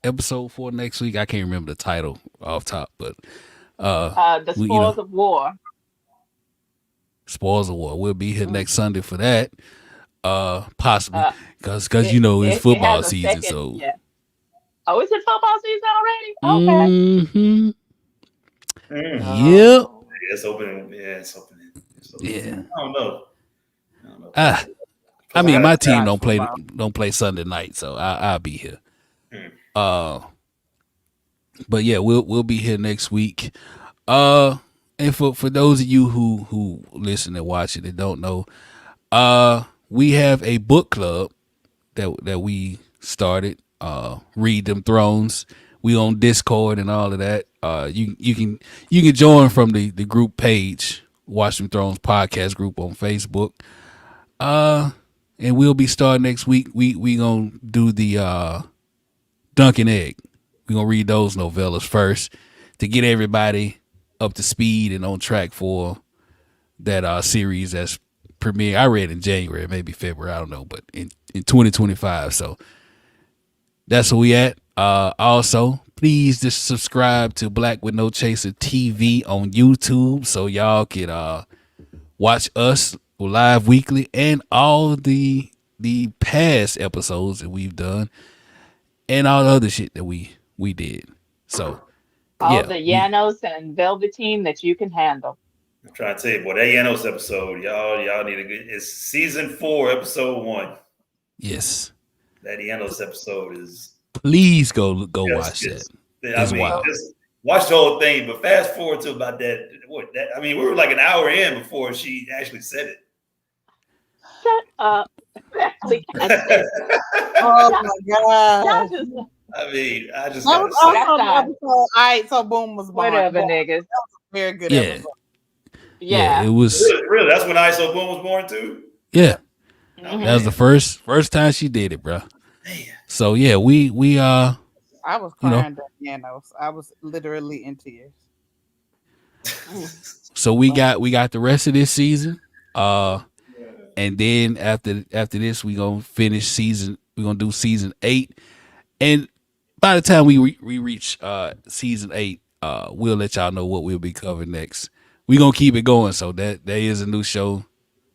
episode 4 next week. I can't remember the title off top, but the Spoils of War. Spoils of War. We'll be here next Sunday for that. Possibly because It, you know it's it football has a season. second. So, Yeah. Oh, is it football season already? Okay. mm-hmm. Mm. Yep. Oh. It's opening. Yeah, it's opening. It's opening. Yeah. I don't know. I don't know. I Plus, mean, gotta my team watch football. don't play Sunday night, so I'll be here. Mm. But yeah, we'll be here next week. And for those of you who listen and watch it and don't know, we have a book club that we started. Read Them Thrones. We on Discord and all of that. You can join from the group page, Watch Them Thrones podcast group on Facebook. And we'll be starting next week. We gonna do the Dunk and Egg. We're gonna read those novellas first to get everybody up to speed and on track for that series that's premiere. I read in January, maybe February, I don't know, but in 2025. So that's where we at. Also, please just subscribe to Black with No Chaser TV on YouTube so y'all can watch us live weekly and all the past episodes that we've done and all the other shit that we did. So All the Llanos and Velveteen that you can handle. I'm trying to tell you, boy, that Llanos episode, y'all need a good. It's season 4, episode 1. Yes. That Llanos episode is. Please go watch that. I mean, just watch the whole thing, but fast forward to about that. I mean, we were like an hour in before she actually said it. Shut up. Oh my god! I mean, I just That gotta was say. also the episode. All right, so boom was born. Whatever, That niggas. was a very good Yeah. episode. Yeah. It was. Really, that's when ISO Boom was born too. Yeah, Mhm. that was the first time she did it, bro. Man. So yeah, we I was crying during Llanos. I was literally in tears. So we got the rest of this season. And then after this, we gonna finish season. We're gonna do season 8, and by the time we reach season 8, we'll let y'all know what we'll be covering next. We gonna keep it going, so that there is a new show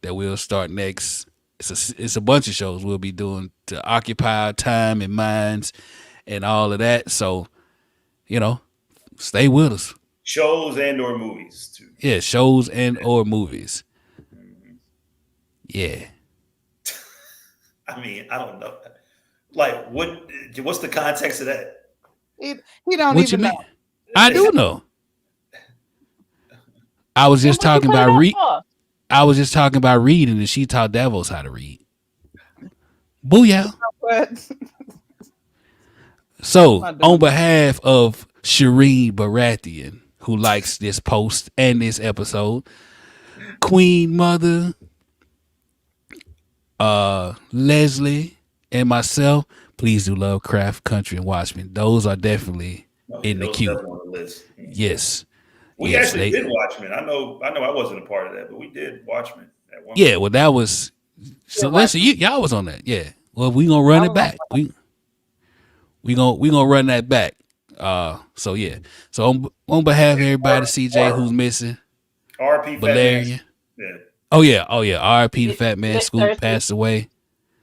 that we'll start next. It's a bunch of shows we'll be doing to occupy our time and minds and all of that. So, stay with us. Shows and or movies too. Yeah, shows and or movies. Yeah. I mean, I don't know. Like, what's the context of that? He don't What even you mean? know. I do know. I was just talking about I was just talking about reading, and she taught Davos how to read. Booyah! But So, on behalf of Shireen Baratheon, who likes this post and this episode, Queen Mother, Leslie, and myself, please do love Craft, Country, and Watchmen. Those are definitely in the queue. On the list. Yes. We actually did Watchmen. I know I wasn't a part of that, but we did Watchmen at one Yeah, point. well, that was so. Listen, y'all was on that. Yeah. Well, we gonna run it back. We gonna run that back. So yeah. So on behalf of everybody, CJ who's missing, RP Valerian. Yeah. Oh yeah. RP the Fat Man Scoop passed away.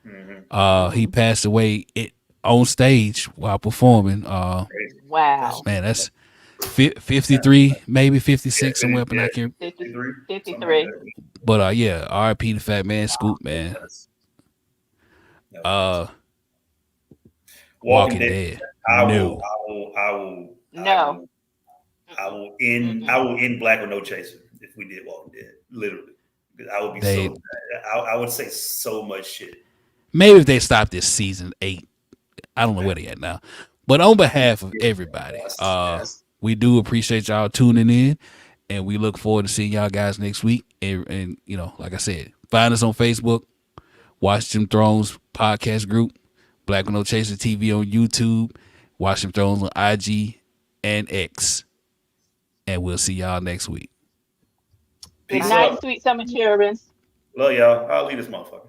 Mm-hmm. He passed away on stage while performing. Wow. Man, that's 53, maybe 56, somewhere up in that here. 53. But yeah, RP the Fat Man Scoop, man. Walking Dead. I No. will end Black with No Chaser if we did Walking Dead. Literally. I would be so mad. I would say so much shit. Maybe if they stop this season 8. I don't know where they at now. But on behalf of everybody, we do appreciate y'all tuning in, and we look forward to seeing y'all guys next week. And like I said, find us on Facebook, Watch Them Thrones podcast group, Black with No Chaser TV on YouTube, Watch Them Thrones on IG and X. And we'll see y'all next week. Good night, sweet summer children. Love y'all. I'll leave this motherfucker.